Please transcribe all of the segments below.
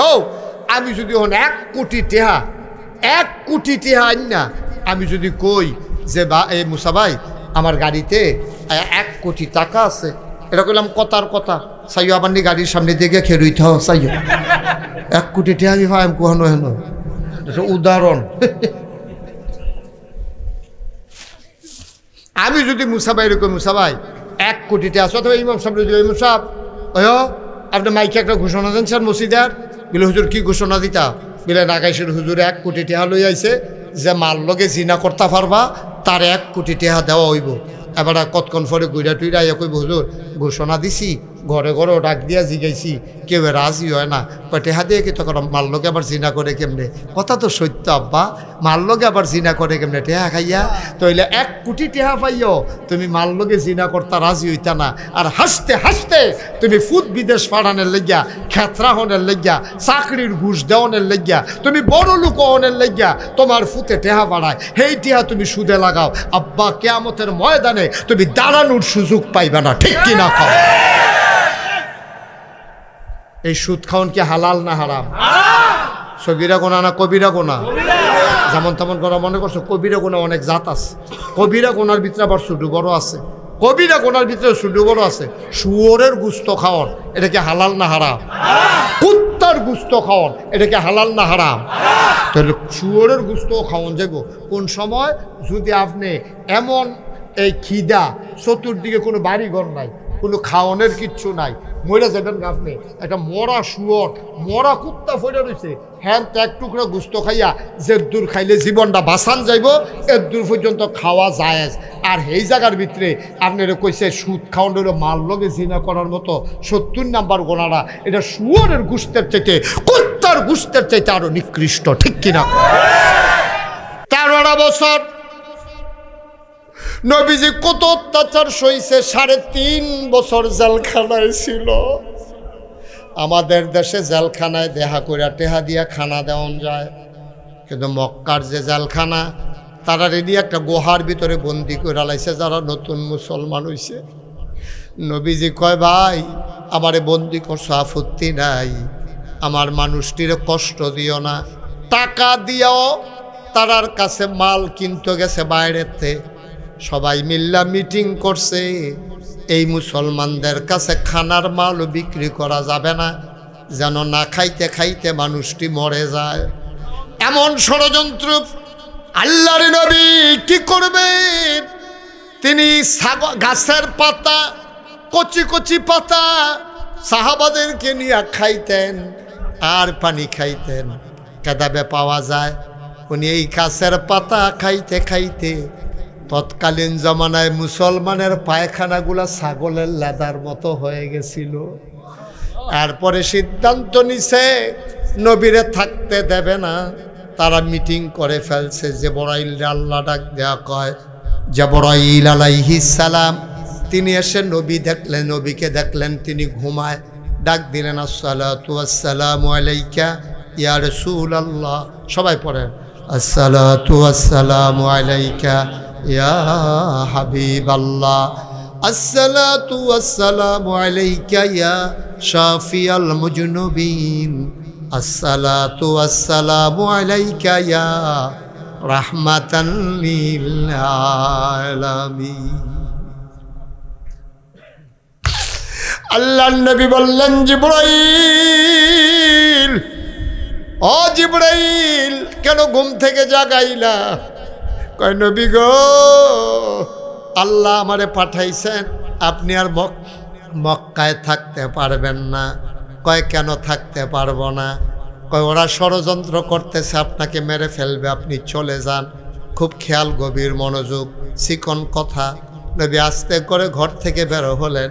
ও আমি যদি হন 1 কোটি টেহা 1 কোটি টেহা আইন না আমি যদি কই যে বা এই মুসা ভাই আমার গাড়িতে 1 কোটি টাকা আছে, এটা কইলাম কথার কথা। সাইও আবার নি গাড়ির সামনে দিকে খেরুইতে হ সাইও 1 কোটি টেহা আমি ভাই কোহানো হেন উদাহরণ। আমি যদি মুসা ভাই এরকম মুসা ভাই 1 কোটি টাকা আছে, অথবা ইমাম সাহেব ইমাম সাহেব আপনি মাইকে একটা ঘোষণা দেন স্যার মসজিদের। বলে হুজুর কি ঘোষণা দিতা? বলে নাগাইশের হুজুর 1 কোটি টাকা লই আইছে, যে মাল লগে জিনা করতে পারবা তার 1 কোটি টাকা দেওয়া হইব। এবার কতক্ষণ পরে গুইরা টুইরা ইয়া কইব হুজুর ঘোষণা দিছি, ঘরে ঘরে ডাক দিয়া জিগাইছি, কেউ রাজি হয় না। টেহা দিয়ে কি তখন মাল লগে আবার জিনা করে কেমনে? কথা তো সত্য আব্বা, মাল লগে আবার জিনা করে কেমনে? টেহা খাইয়া তইলে 1 কোটি টেহা পাইও তুমি মাল লগে জিনা করতা রাজি হইতা না, আর হাসতে হাসতে তুমি ফুট বিদেশ পাঠানোর লেগিয়া, খেতরা হনের লেগিয়া, চাকরির ঘুষ দেওয়ানের লেগিয়া, তুমি বড় লোক হনের লেগিয়া তোমার ফুটে টেহা বাড়ায়, সেই টেহা তুমি সুদে লাগাও। আব্বা কিয়ামতের ময়দানে তুমি দাঁড়ানোর সুযোগ পাইবা না, ঠিক কিনা কও? এই সুদ খাওয়ান কি হালাল না হারাম? সগীরা গোনা না কবিরা গোনা? যেমন তেমন করা মনে করছো? কবিরা গোনা অনেক জাত আছে। কবিরা গোনার ভিতরে আবার ছোট বড় আছে। কবিরা গোনার ভিতরে ছোট বড় আছে। শুয়োরের গুস্ত খাওয়ান এটা কি হালাল না হারাম? কুত্তার গুস্ত খাওয়ান এটা কি হালাল না হারাম? তাহলে শুয়োরের গুস্ত খাওয়ান যাবো কোন সময়? যদি আপনি এমন এই খিদা, চতুর্দিকে কোনো বাড়ি ঘর নাই, কোনো খাওয়ানোর কিচ্ছু নাই, মরে যাবেন আপনি, একটা মরা শুয়োর মরা কুত্তা ফেরে রয়েছে, হ্যাঁ তো 1 টুকরা গুস্ত খাইয়া যে দূর খাইলে জীবনটা বাঁচান যাইব, এর দূর পর্যন্ত খাওয়া যায়। আর এই জায়গার ভিতরে আপনার কইছে সুদ খাওয়ানোর মাল লগে জিনা করার মতো 70 নাম্বার গোনাটা, এটা শুয়োরের গুস্তের চাইতে, কুত্তার গুস্তের চাইতে আরো নিকৃষ্ট, ঠিক কিনা? 13 বছর নবীজি কত অত্যাচার সইছে, 3.5 বছর জেলখানায় ছিল। আমাদের দেশে জেলখানায় দেহা কইরা টেহা দিয়া খানা দেওয়া যায়, কিন্তু মক্কার যে জেলখানা তারা রেডি একটা গুহার ভিতরে বন্দি করে লাইছে যারা নতুন মুসলমান হইছে। নবীজি কয় ভাই আমারে বন্দি করছো আপত্তি নাই, আমার মানুষটির কষ্ট দিও না, টাকা দিও। তারার কাছে মাল কিনতে গেছে বাইরেতে, সবাই মিল্লা মিটিং করছে এই মুসলমানদের কাছে খানার মাল বিক্রি করা যাবে না, যেন না খাইতে খাইতে মানুষটি মরে যায়। এমন ষড়যন্ত্র আল্লাহর নবী কি করবেন? তিনি গাছের পাতা, কচি কচি পাতা সাহাবাদেরকে নিয়ে খাইতেন আর পানি খাইতেন, কেদাবে পাওয়া যায়। উনি এই গাছের পাতা খাইতে খাইতে তৎকালীন জমানায় মুসলমানের পায়খানাগুলা ছাগলের লেদার মতো হয়ে গেছিল। এরপরে সিদ্ধান্ত নিছে নবীরে থাকতে দেবে না। তারা মিটিং করে ফেলছে। জিবরাইল আল্লাহ ডাক দেয়া কয়, জিবরাইল আলাইহিস সালাম তিনি এসে নবী দেখলেন, নবীকে দেখলেন তিনি ঘুমায়। ডাক দিলেন আসসালাতু ওয়াসসালামু আলাইকা ইয়া রাসূলুল্লাহ। সবাই পড়েন আসসালাতু ওয়াসসালামু আলাইকা ইয়া হাবিবাল্লাহ, আসসালাতু ওয়াসসালামু আলাইকা ইয়া শাফিয়াল মুজনুবিন, আসসালাতু ওয়াসসালামু আলাইকা ইয়া রাহমাতান লিল আলামিন। আল্লাহর নবী বললেন, জিবরাইল, ও জিবরাইল কেন ঘুম থেকে জাগাইলা? কয় নবী গো, আল্লাহ আমারে পাঠাইছেন, আপনি আর মক্কায় থাকতে পারবেন না। কয় কেন থাকতে পারবো না? কয় ওরা ষড়যন্ত্র করতেছে, আপনাকে মেরে ফেলবে, আপনি চলে যান। খুব খেয়াল, গভীর মনোযোগ, চিকন কথা। নবী আস্তে করে ঘর থেকে বের হলেন,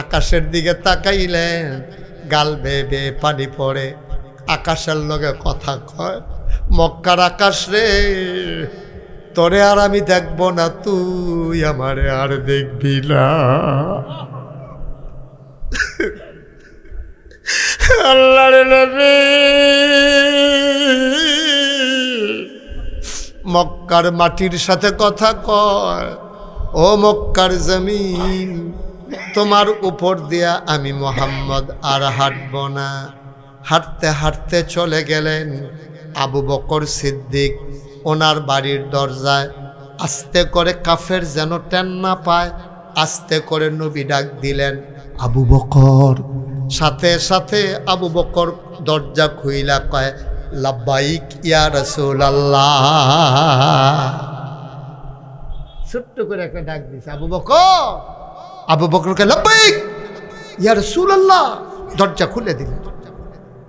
আকাশের দিকে তাকাইলেন, গাল বেয়ে বেয়ে পানি পড়ে। আকাশের লগে কথা কয়, মক্কার আকাশ রে, তোরে আর আমি দেখব না, তুই আমারে আর দেখবি না। আল্লাহর নবী মক্কার মাটির সাথে কথা কয়, ও মক্কার জমিন, তোমার উপর দিয়া আমি মুহাম্মদ আর হাঁটব না। হাঁটতে হাঁটতে চলে গেলেন আবু বকর সিদ্দিক ওনার বাড়ির দরজায়। আস্তে করে কাফের যেন টেন না পায়, আস্তে করে নবী ডাক দিলেন, আবু বকর। সাথে সাথে আবু বকর দরজা খুইলা কয়, লাব্বাইক ইয়া রাসূলুল্লাহ। ছোট্ট করে একটা ডাক দিছে, আবু বকর। আবু বকরকে লাব্বাইক ইয়া রাসূলুল্লাহ দরজা খুলে দিলেন।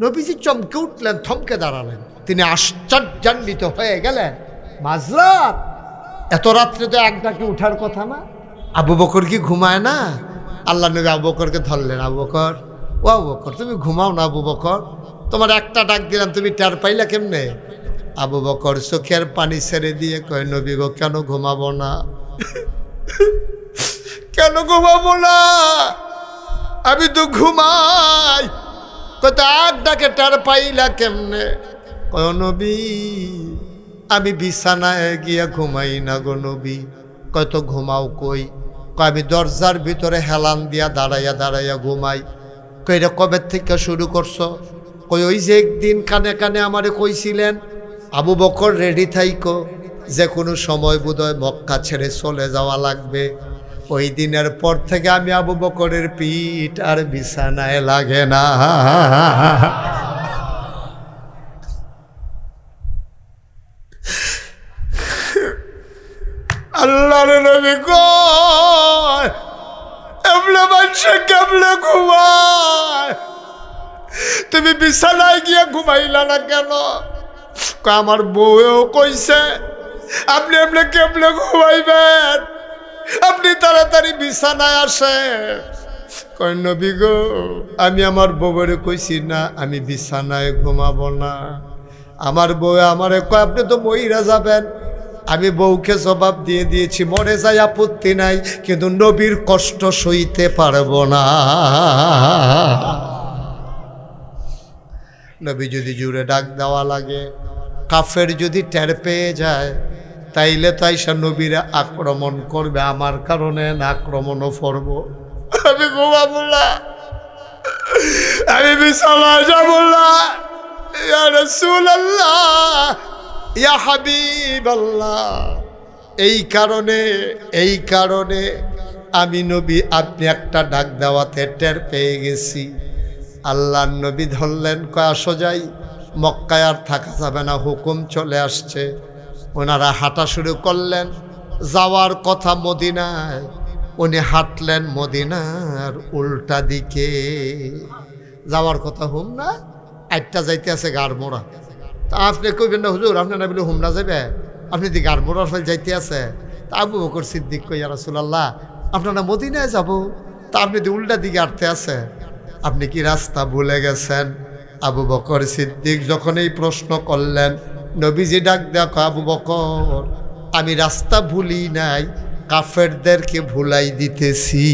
নবীজি চমকে উঠলেন, থমকে দাঁড়ালেন। তিনি আশ্চর্যান্বিত হয়ে গেলেন, মাঝরাত, এত রাত্রে তো এক ডাকে উঠার কথা না। আবু বকর কি ঘুমায় না? আল্লাহ নবী আবু বকরকে ধরলেন, আবু বকর, ও আবু বকর তুমি ঘুমাও না আবু বকর? তোমার একটা ডাক দিলাম, তুমি টের পাইলা কেমনে? আবু বকর চোখের পানি ছেড়ে দিয়ে কয়, নবী গো কেন ঘুমাবো না? কেন ঘুমাবো না? আমি তো ঘুমাই। কত এক ডাকে টের পাইলা কেমনে? কয় নবী আমি বিছানায় গিয়া ঘুমাই না গো নবী। কয় তো ঘুমাও কই? কয় আমি দরজার ভিতরে হেলান দিয়া দাঁড়াইয়া দাঁড়াইয়া ঘুমাই। কই রে কবে থেকে শুরু করছো? কই ওই যে একদিন কানে কানে আমারে কইছিলেন, আবু বকর রেডি থাইকো, যে কোনো সময় বোধহয় মক্কা ছেড়ে চলে যাওয়া লাগবে। ওই দিনের পর থেকে আমি আবু বকরের পিঠ আর বিছানায় লাগে না। আল্লাহর নবী কয়, এমনে মানুষে কেমনে ঘুমায়? তুমি বিছানায় গিয়ে ঘুমাইলা না কেন? আমার বউও কইছে আপনি এমনি কেমনে ঘুমাইবেন, আপনি তাড়াতাড়ি বিছানায় আসেন। কয় নবী গো আমি আমার বউয়ের কইছি না আমি বিছানায় ঘুমাবো না। আমার বউ আমারে কয় আপনি তো মইরা যাবেন। আমি বউকে জবাব দিয়ে দিয়েছি, মরে যাই আপত্তি নাই, কিন্তু নবীর কষ্ট সইতে পারবো না। নবী যদি জুড়ে ডাক দেওয়া লাগে, কাফের যদি টের পেয়ে যায়, তাইলে তাই সে নবীরা আক্রমণ করবে, আমার কারণে না আক্রমণও করব। আমি ঘুমাবো না, আমি বিছানায় যাবো না। ইয়া রাসূলুল্লাহ, ইয়া হাবিবাল্লাহ, এই কারণে আমি নবী আপনি একটা ডাক দেওয়াতে টের পেয়ে গেছি। আল্লাহর নবী ধরলেন, কয় আসো যাই, মক্কায় আর থাকা যাবে না, হুকুম চলে আসছে। ওনারা হাঁটা শুরু করলেন, যাওয়ার কথা মদিনায়, উনি হাঁটলেন মদিনার উল্টা দিকে। যাওয়ার কথা হুম না, একটা যাইতে আছে গাড়মোড়া। তা আপনি কইবেন না হুজুর আপনি না বলে হুম না যাবে, আপনি দি গাড়মোড়ার ফেল যাইতে আছে। তা আবু বকর সিদ্দিক কই, ইয়া রাসূলুল্লাহ আপনারা মদিনায় যাব, তা আপনি দি উল্টা দিকে হাঁটতে আছে, আপনি কি রাস্তা ভুলে গেছেন? আবু বকর সিদ্দিক যখন এই প্রশ্ন করলেন, নবীজি ডাক দেখো, আবু বকর আমি রাস্তা ভুলি নাই, কাফেরদেরকে ভুলাই দিতেছি।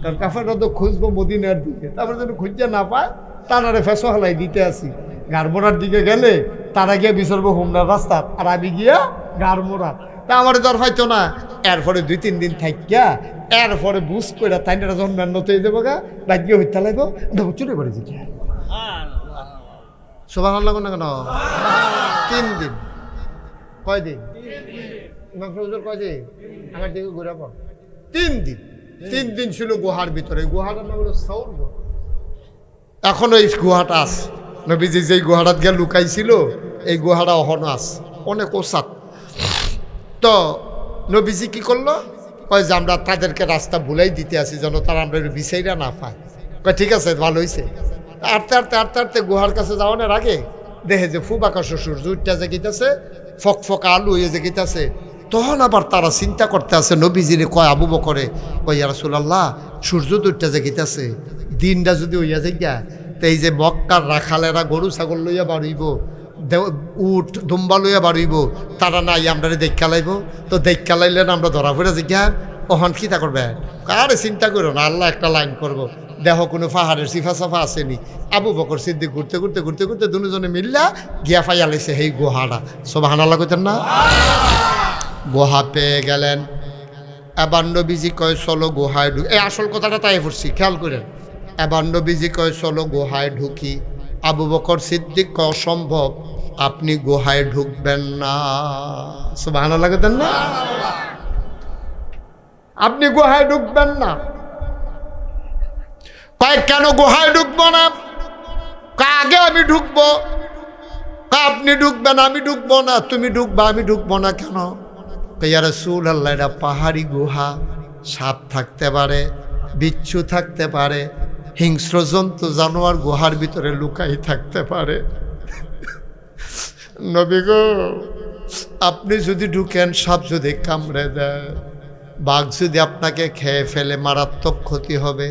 কারণ কাফেররা তো খুঁজবো মদিনার দিকে, তারপরে যেন খুঁজে না পায় তারারে ফেসো হালাই দিতে আসি। গাড়মোড়ার দিকে গেলে তারা গিয়ে বিচরবো হুমনার রাস্তা, আর আমি গিয়া গাড়মোড়া। তা আমার দর হয়তো না। এরপরে 2-3 দিন থাকিয়া এরপরে বুঝ করে তাইটা যখন মেন্নত হয়ে যাবো গা, রাজ্য হইতে লাগবো, দেখো চলে পড়েছি। সুবহানাল্লাহ না কেন? 3 দিন। কয়দিন? কয়দিন? আমার দিকে ঘুরে পড়। 3 দিন। 3 দিন ছিল গুহার ভিতরে। গুহাটার নাম হলো সাউর গুহা। এখনো এই গুহাটা আছে। নবীজি যেই গুহাটাত গিয়ে লুকাইছিল এই গুহাটা এখনো আছে, অনেক ওসাত। তো নবীজি কি করলো, কয় যে আমরা তাদেরকে রাস্তা ভুলাই দিতে আসি যেন তারা আমরা বিচাইরা না পায়। কয় ঠিক আছে ভালো হয়েছে। আটতে গুহার কাছে যাওয়ানোর আগে দেখে যে ফুবাকা শ্বশুর জুইটা জেগিতেছে, ফকফকা আলু হয়ে জেগিতেছে। তখন আবার তারা চিন্তা করতে আছে, নবীজিরে কয় আবু বকরে, কয় ইয়া রাসূলুল্লাহ সূর্য দুইটা জেগিতেছে, দিনটা যদি হইয়া যাইয়া, তো এই যে মক্কার রাখালেরা গরু ছাগল লইয়া বাড়িব, উঠ দুম্বা লইয়া বাড়িব, তারা নাই আমরা দেখা লাইব। তো দেখা লাইলে না আমরা ধরা পড়ে জিজ্ঞা ওহন কিতা করবে? আরে চিন্তা করো না, আল্লাহ একটা লাইন করবো। দেহ কোনো পাহাড়ের সিফা সাফা আসেনি। আবু বকর সিদ্দিক ঘুরতে ঘুরতে ঘুরতে ঘুরতে দুজনে মিল্লা গিয়া পাইয়া লাইছে সেই গুহাটা। সুবহানাল্লাহ কইতেন না? গুহা পেয়ে গেলেন। এবার নবীজি কয় চলো গুহায় ঢুক। এই আসল কথাটা তাই পড়ছি, খেয়াল করেন। এবার নবীজি কয় চলো গুহায় ঢুকি। আবু বকর সিদ্দিক কয় অসম্ভব, আপনি গুহায় ঢুকবেন না। সুবহানাল্লাহ দেন না, আপনি গুহায় ঢুকবেন না। কয় কেন গুহায় ঢুকবো না? আগে আমি ঢুকবো। আপনি ঢুকবেন, আমি ঢুকবো না। তুমি ঢুকবা, আমি ঢুকবো না কেন? ইয়া রাসূলুল্লাহ, এটা পাহাড়ি গুহা, সাপ থাকতে পারে, বিচ্ছু থাকতে পারে, হিংস্র জন্তু জানোয়ার গুহার ভিতরে লুকাই থাকতে পারে। নবী গো, আপনি যদি ঢুকেন, সাপ যদি কামড়ে দেয়, বাঘ যদি আপনাকে খেয়ে ফেলে, মারাত্মক ক্ষতি হবে।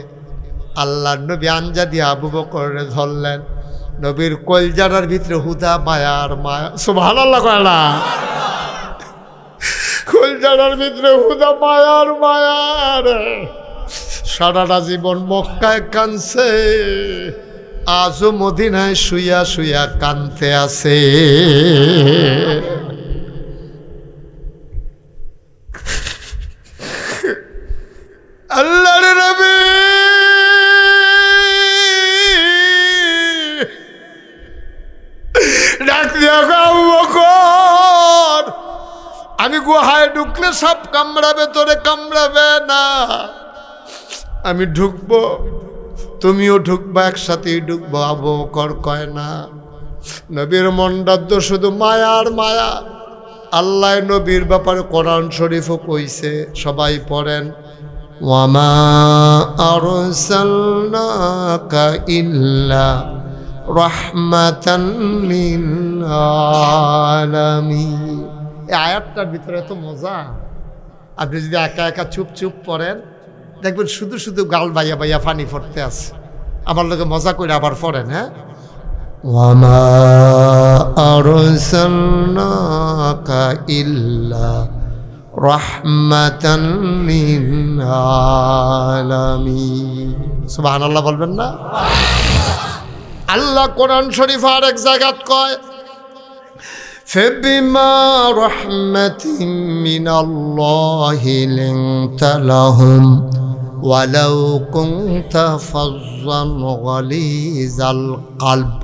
আল্লাহর নবী আঞ্জা দিয়ে আবু বকরে ধরলেন। নবীর কলজাটার ভিতরে হুদা মায়ার মায়া। সুবহানাল্লাহ কয় না? কলজাটার ভিতরে হুদা মায়ার মায়ার। সারাটা জীবন মক্কায় কানছে, আজও মদিনায় শুইয়া শুইয়া কানতে আছে। আল্লাহর নবী ডাক দিয়া আবু বকর, আমি গুহায় ঢুকলে সাপ কামড়াবে, তোরে কামড়াবে না। আমি ঢুকবো, তুমিও ঢুকবা, একসাথেই ঢুকবো। আবু বকর কয় না। নবীর মনটাদ্দ শুধু মায়ার মায়া। আল্লাহ নবীর ব্যাপারে কোরআন শরীফও কইছে, সবাই পড়েন, ওয়ামা আরসালনাকা ইল্লা রাহমাতান লিল আলামিন। এই আয়াতটার ভিতরে এত মজা। আপনি যদি একা একা চুপ চুপ পড়েন, দেখবেন শুধু শুধু গাল বাইয়া বাইয়া ফানি পড়তে আছে। আমার লোকে মজা করে আবার পড়েন। হ্যাঁ, ওয়ামা আরসালনাকা ইল্লা রাহমাতান লিল আলামিন। সুবহানাল্লাহ বলবেন না? আল্লাহ কোরআন শরীফ আর এক জায়গাত কয়, فبما رحمة من الله لنت لهم ولو كنت فظا غليظ القلب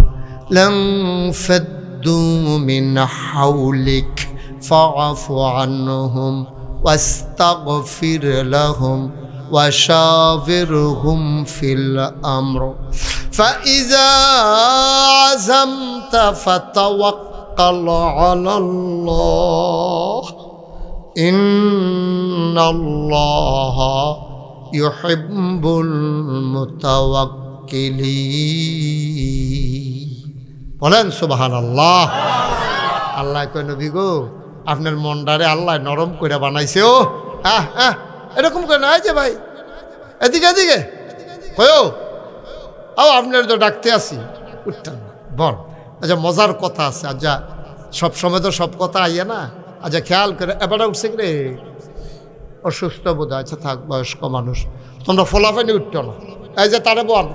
لانفضوا من حولك فاعف عنهم واستغفر لهم وشاورهم في الأمر فإذا عزمت فتوكل على الله إن الله يحب المتوكلين। বলেন সুবহানাল্লাহ। আল্লাহ কয়, নবী গো, আপনার মনটারে আল্লাহ নরম করে বানাইছে। ও এরকম করে না যে ভাই, এদিকে এদিকে কয়ও ও, আপনার তো ডাকতে আসি, উঠতেন না। বল, আচ্ছা মজার কথা আছে। আচ্ছা সব সময় তো সব কথা আইয়া না। আচ্ছা খেয়াল করে, এবারটা উঠছে কি রে, অসুস্থ বোধ হয়। আচ্ছা থাক, বয়স্ক মানুষ, তোমরা ফোলাফানি উঠতো না। এই যে তারে বল,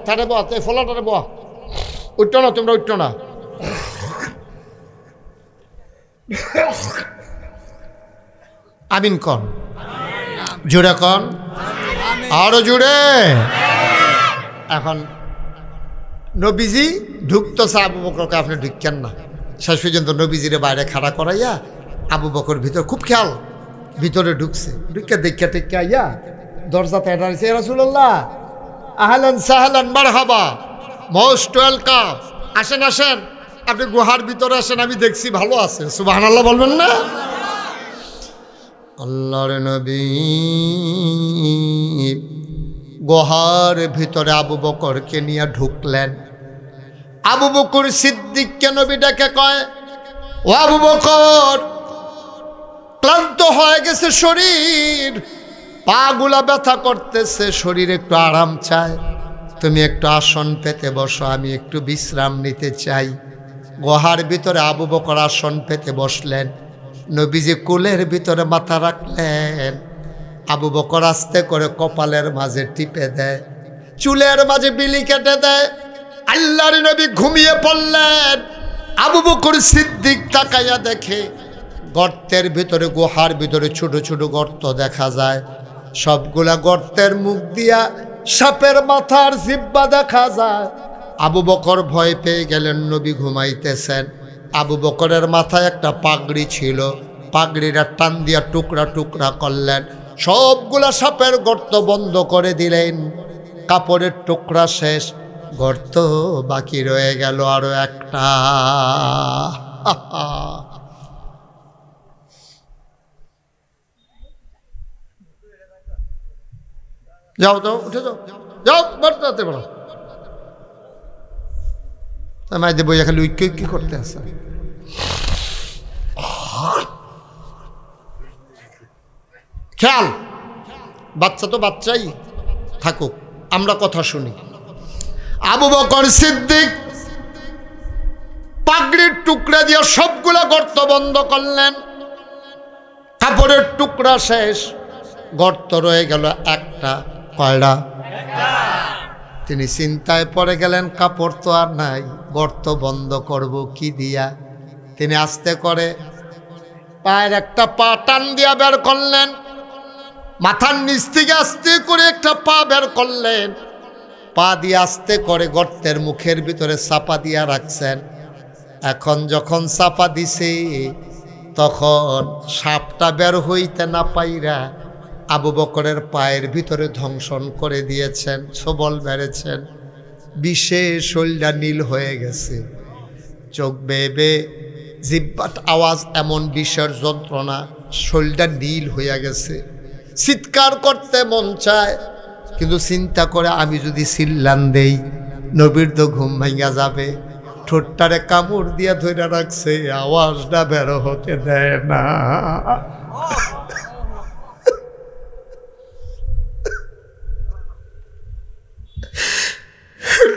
এই ফোলাটারে বল, উঠতো না, তোমরা উঠতো না। আমিন কন, জুড়ে কন, আরো জুড়ে। এখন নবীজি ঢুকতেছে, আবু বকরকে আপনি ঢুকেন না। শেষ পর্যন্ত নবীজিরে বাইরে খাড়া করাইয়া আবু বকর ভিতর খুব খেয়াল ভিতরে ঢুকছে। ঢুকে দেখা টেক্কা আইয়া দরজাতে দাঁড়িয়েছে, রাসূলুল্লাহ আহলান সাহলান মারহাবা, মোস্ট ওয়েলকাম, আসেন আসেন, আপনি গুহার ভিতরে আসেন, আমি দেখছি ভালো আছে। সুবহানাল্লাহ বলবেন না? আল্লাহর নবী গুহার ভিতরে আবু বকরকে নিয়ে ঢুকলেন। আবু বকর সিদ্দিককে নবী ডেকে কয়, ও আবু বকর, ক্লান্ত হয়ে গেছে শরীর, পাগুলা ব্যথা করতেছে, শরীর একটু আরাম চায়, তুমি একটু আসন পেতে বসো, আমি একটু বিশ্রাম নিতে চাই। গুহার ভিতরে আবু বকর আসন পেতে বসলেন। নবীজি কোলের ভিতরে মাথা রাখলেন। আবু বকর আস্তে করে কপালের মাঝে টিপে দেয়, চুলের মাঝে বিলি কেটে দেয়। আল্লাহর নবী ঘুমিয়ে পড়লেন। আবু বকর সিদ্দিক তাকাইয়া দেখে গর্তের ভিতরে, গুহার ভিতরে ছোট ছোট গর্ত দেখা যায়। সবগুলা গর্তের মুখ দিয়া সাপের মাথার জিব্বা দেখা যায়। আবু বকর ভয় পেয়ে গেলেন, নবী ঘুমাইতেছেন। আবু বকরের মাথায় একটা পাগড়ি ছিল, পাগড়িটা টান দিয়া টুকরা টুকরা করলেন, সবগুলা সাপের গর্ত বন্ধ করে দিলেন। কাপড়ের টুকরা শেষ, গর্ত বাকি রয়ে গেল আরো একটা। যাও যাও, উঠে যাও, যাও বাড়তে পারো। মাইদে বইয়া খালি উইক কি করতে আসে। খেয়াল, বাচ্চা তো বাচ্চাই থাকুক, আমরা কথা শুনি। আবু বকর সিদ্দিক পাগড়ির টুকরা দিয়ে সবগুলা গর্ত বন্ধ করলেন। কাপড়ের টুকরা শেষ, গর্ত রয়ে গেল একটা। কয়টা? তিনি চিন্তায় পড়ে গেলেন, কাপড় তো আর নাই, গর্ত বন্ধ করব কি দিয়া। তিনি আস্তে করে পায়ের একটা পা টান দিয়া বের করলেন, মাথার নিচ থেকে আস্তে করে একটা পা বের করলেন, পা দিয়ে আস্তে করে গর্তের মুখের ভিতরে চাপা দিয়া রাখছেন। এখন যখন চাপা দিছে, তখন সাপটা বের হইতে না পাইরা আবু বকরের পায়ের ভিতরে ধ্বংসন করে দিয়েছেন, সবল বেড়েছেন। বিষে শরীরটা নীল হয়ে গেছে, চোখ বেয়ে জিব্বাট আওয়াজ, এমন বিষের যন্ত্রণা, শরীরটা নীল হইয়া গেছে। চিৎকার করতে মন চায়, কিন্তু চিন্তা করে আমি যদি চিল্লান দেই নবীর তো ঘুম ভাঙা যাবে। ঠোঁটটারে কামড় দিয়া ধরে রাখছে, আওয়াজটা বের হতে দেয় না।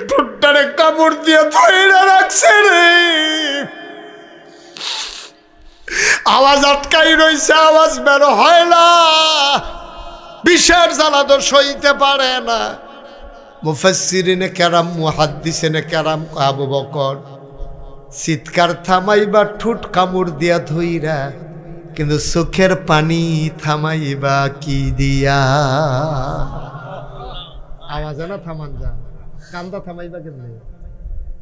ঠোঁটটারে কামড় দিয়া ধরে রাখছে রে, আওয়াজ আটকাই রইছে, আওয়াজ বের হয় না। বিষের জ্বালা তো সইতে পারে না। মুফাসসিরিনে কেরাম, মুহাদ্দিসিনে কেরাম, আবু বকর চিৎকার থামাইবা ঠোঁট কামড় দিয়া ধইরা, কিন্তু চোখের পানি থামাইবা কি দিয়া? আওয়াজ না থামান যা, কান্দা থামাইবা কেমনে?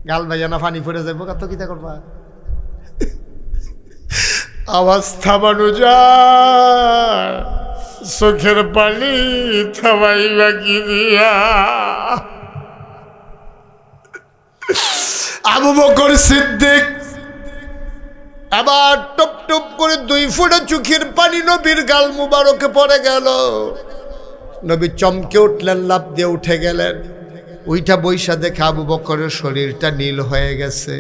গাল ভাইয়া না পানি পড়ে যাইব, কত কিতা করবা? আওয়াজ থামানো যায়, চোখের পানি থামাইবা কি দিয়া? আবু বকর সিদ্দিক আবার টপ টপ করে 2 ফোঁটা চোখের পানি নবীর গাল মুবারকে পড়ে গেল। নবী চমকে উঠলেন, লাফ দিয়ে উঠে গেলেন। ওইটা বৈশা দেখে আবু বকরের শরীরটা নীল হয়ে গেছে,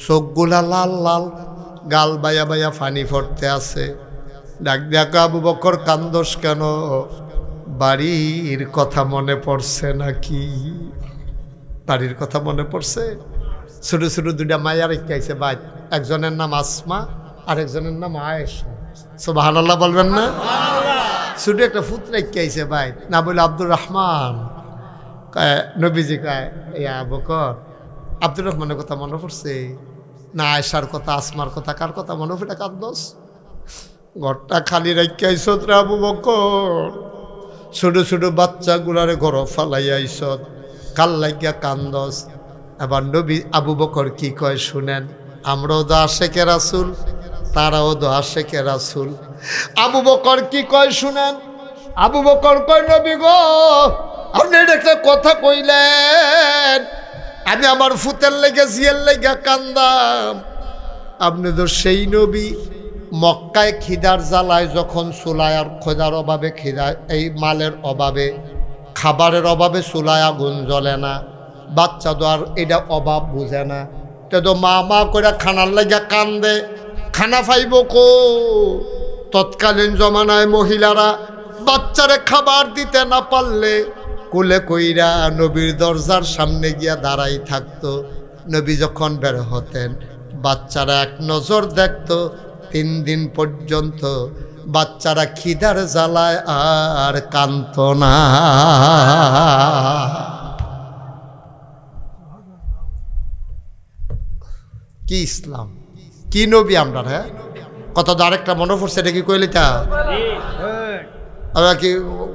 চোখগুলা লাল লাল, গাল বায়া বায়া পানি পড়তে আছে। ডাক দেখো, আবু বকর কান্দোস কেন? বাড়ির কথা মনে পড়ছে নাকি? বাড়ির কথা মনে পড়ছে? ছোট ছোট 2টা মায়া রেখে আইছে ভাই, একজনের নাম আসমা আর একজনের নাম আয়েশা। সুবহানাল্লাহ বলবেন না? ছোট একটা ফুত রেখে আইছে ভাই, না বলে আব্দুর রহমান। নবীজি কয়, আবু বকর আব্দুর রহমানের কথা মনে পড়ছে না? আয়েশার কথা, আসমার কথা, কার কথা মনে পড়ে কান্দোস? ঘরটা খালি রেখে আইস রে আবু বকর, ছোট ছোট বাচ্চাগুলারে ঘর ফালাই আইস, কাল লাগিয়া কান্দস। এবার নবী আবু বকর কি কয় শুনেন, আমরাও তো আশেকে রাসূল, তারাও তো আশেকে রাসূল। আবু বকর কি কয় শুনেন। আবু বকর কয়, নবী গো, আপনি একটা কথা কইলেন, আমি আমার ফুতের লেগে জিয়ের লেগে কান্দাম। আপনি তো সেই নবী, মক্কায় খিদার জ্বালায় যখন চুলায় আর খোদার অভাবে, খিদায় এই মালের অভাবে, খাবারের অভাবে চুলায় আগুন জ্বলে না, বাচ্চা তো আর এটা অভাব বুঝে না, তো মা মা করে খানার লেগে কান্দে, খানা পাইব কো? তৎকালীন জমানায় মহিলারা বাচ্চারে খাবার দিতে না পারলে কোলে কইরা নবীর দরজার সামনে গিয়া দাঁড়াই থাকতো। নবী যখন বের হতেন, বাচ্চারা এক নজর দেখতো। 3 দিন পর্যন্ত বাচ্চারা খিদার জ্বালায় আর কান্ত না। কি ইসলাম, কি নবী আমরা! হ্যাঁ, কত আরেকটা মনে পড়ছে, এটা কি কইলিতা? আমরা কি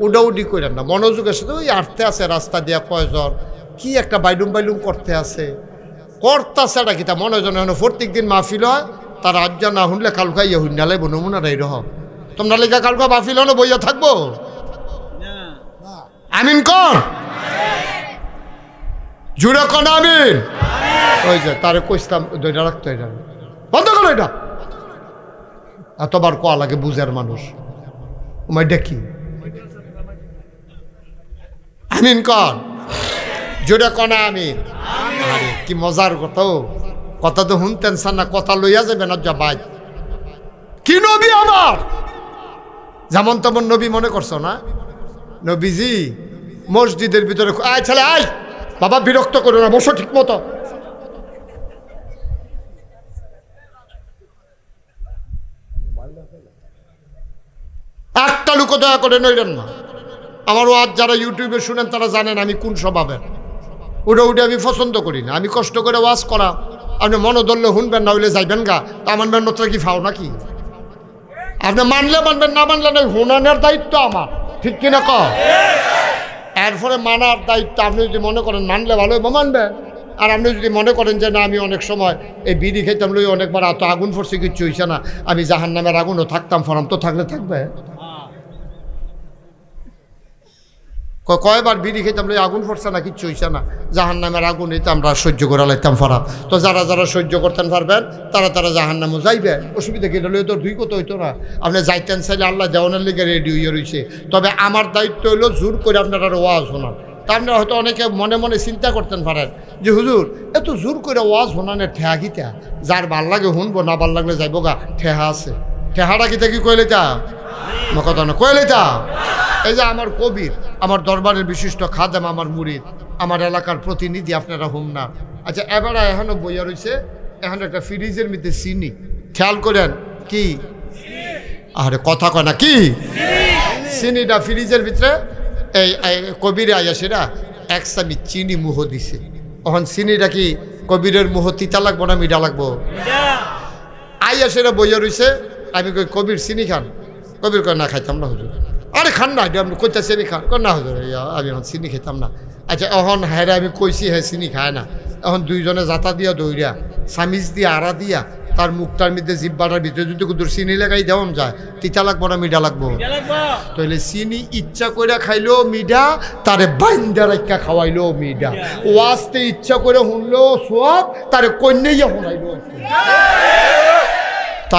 উডাউডি করেন না, মনোযোগের সাথে ওই আটতে আছে রাস্তা দিয়া কয়জন কি একটা বাইলুম বাইলুম করতে আছে এটা কি তা মনে যেন প্রত্যেক দিন মাহফিল হয়, তার আজ্ঞা না শুনলে কালকা ইয়ে হুন্নালাই নমুনা এই রহ তোমরা লেখা কালকা মাহফিল হলে বইয়া থাকবো? আমিন কর, জুড়ে কন আমিন। ওই যে তারে কইতাম দইটা রাখতো, এটা বন্ধ করো, এটা এতবার কোয়া লাগে বুঝার মানুষ ওমাই দেখি। আমিন কর, জুড়ে কন আমিন। আরে কি মজার কথা, কথা তো শুনতেন না, কথা লইয়া যাবে না যা বাই কি নবী আমার, যেমন তেমন নবী মনে করছো না? নবীজি মসজিদের ভিতরে আয় ছেলে আয়, বাবা বিরক্ত করো না, বসো ঠিক মতো। একটা লোক দয়া করে নইলেন না। আমার ওয়াজ যারা ইউটিউবে শুনেন তারা জানেন আমি কোন স্বভাবের। ওটা আমি পছন্দ করি না। আমি কষ্ট করে ওয়াজ করা, আপনি মনে ধরলে শুনবেন, না হইলে যাইবেন গা, তা আমার মেহনতটা কি ফাও নাকি? আপনি মানলে মানবেন, না মানলে নয়, হুনানের দায়িত্ব আমার, ঠিক কিনা ক? এরপরে মানার দায়িত্ব আপনি যদি মনে করেন মানলে ভালো মানবেন, আর আপনি যদি মনে করেন যে না আমি অনেক সময় এই বিড়ি খেতাম লই অনেকবার এত আগুন পড়ছে কিচ্ছু হইছে না, আমি জাহান্নামের আগুনও থাকতাম, ফরাম তো থাকলে থাকবে। কয়বার বিড়ি খেতাম লই আগুন পড়ছে না, কিচ্ছু হইছে না, জাহান্নামের আগুন হইতে আমরা সহ্য করে লাইতাম ফরাম। তো যারা যারা সহ্য করতেন পারবেন তারা তারা জাহান্নামও যাইবে, অসুবিধা কি লই তো দুই কথা হইতো না। আপনি যাইতেন চাইলে আল্লাহ দেওয়ানের লিগে রেডি হইয়া রয়েছে। তবে আমার দায়িত্ব হইলো জোর করে আপনারা ওয়াজ শোনান। তা আপনারা হয়তো অনেকে মনে মনে চিন্তা করতেন পারেন যে হুজুর এত জোর করে ওয়াজ শোনানের ঠেহা কিতা, যার ভাল লাগে শুনবো, না ভাল লাগলে যাইব গা, ঠেহা আছে। ঠেহাটা কিতা কি কইলে তা কথা না কইলে তা। এই যে আমার কবির, আমার দরবারের বিশিষ্ট খাদেম, আমার মুরিদ, আমার এলাকার প্রতিনিধি, আপনারা হুম না। আচ্ছা এবারে এখনো বইয়া রয়েছে, এখন একটা ফ্রিজের মধ্যে চিনি, খেয়াল করেন কি, আরে কথা কয় না কি, চিনিটা ফ্রিজের ভিতরে এই কবিরে আইয়া সেটা এক চামচ চিনি মুহ দিছে। এখন চিনিটা কি কবিরের মুহ তিতা লাগবো না মিঠা লাগবো? আইয়া সেটা বইয়া রয়েছে। আমি কই কবির চিনি খান? কবির কয় না খাইতাম না হুজুর। আরে খান না, আপনি কইতা চিনি খান? কর না হুজুর আমি এখন চিনি খেতাম না। আচ্ছা এখন হ্যাঁ আমি কইছি হ্যাঁ চিনি খায় না। এখন দুইজনে জাতা দিয়া দৌড়িয়া সামিজ দিয়া আড়া দিয়া তার মুখটার মধ্যে জিব্বাটার ভিতরে যদি কুদুর চিনি লাগাই দেওয়ান যায়, তিতা লাগবো না মিঠা লাগবো? তাহলে চিনি ইচ্ছা করে খাইলো মিঠা, তারে বাইন্দা রাখা খাওয়াইলো মিঠা। ওয়াজতে ইচ্ছা করে শুনলো সব, তারে কন্যাইয়া শুনাইলো।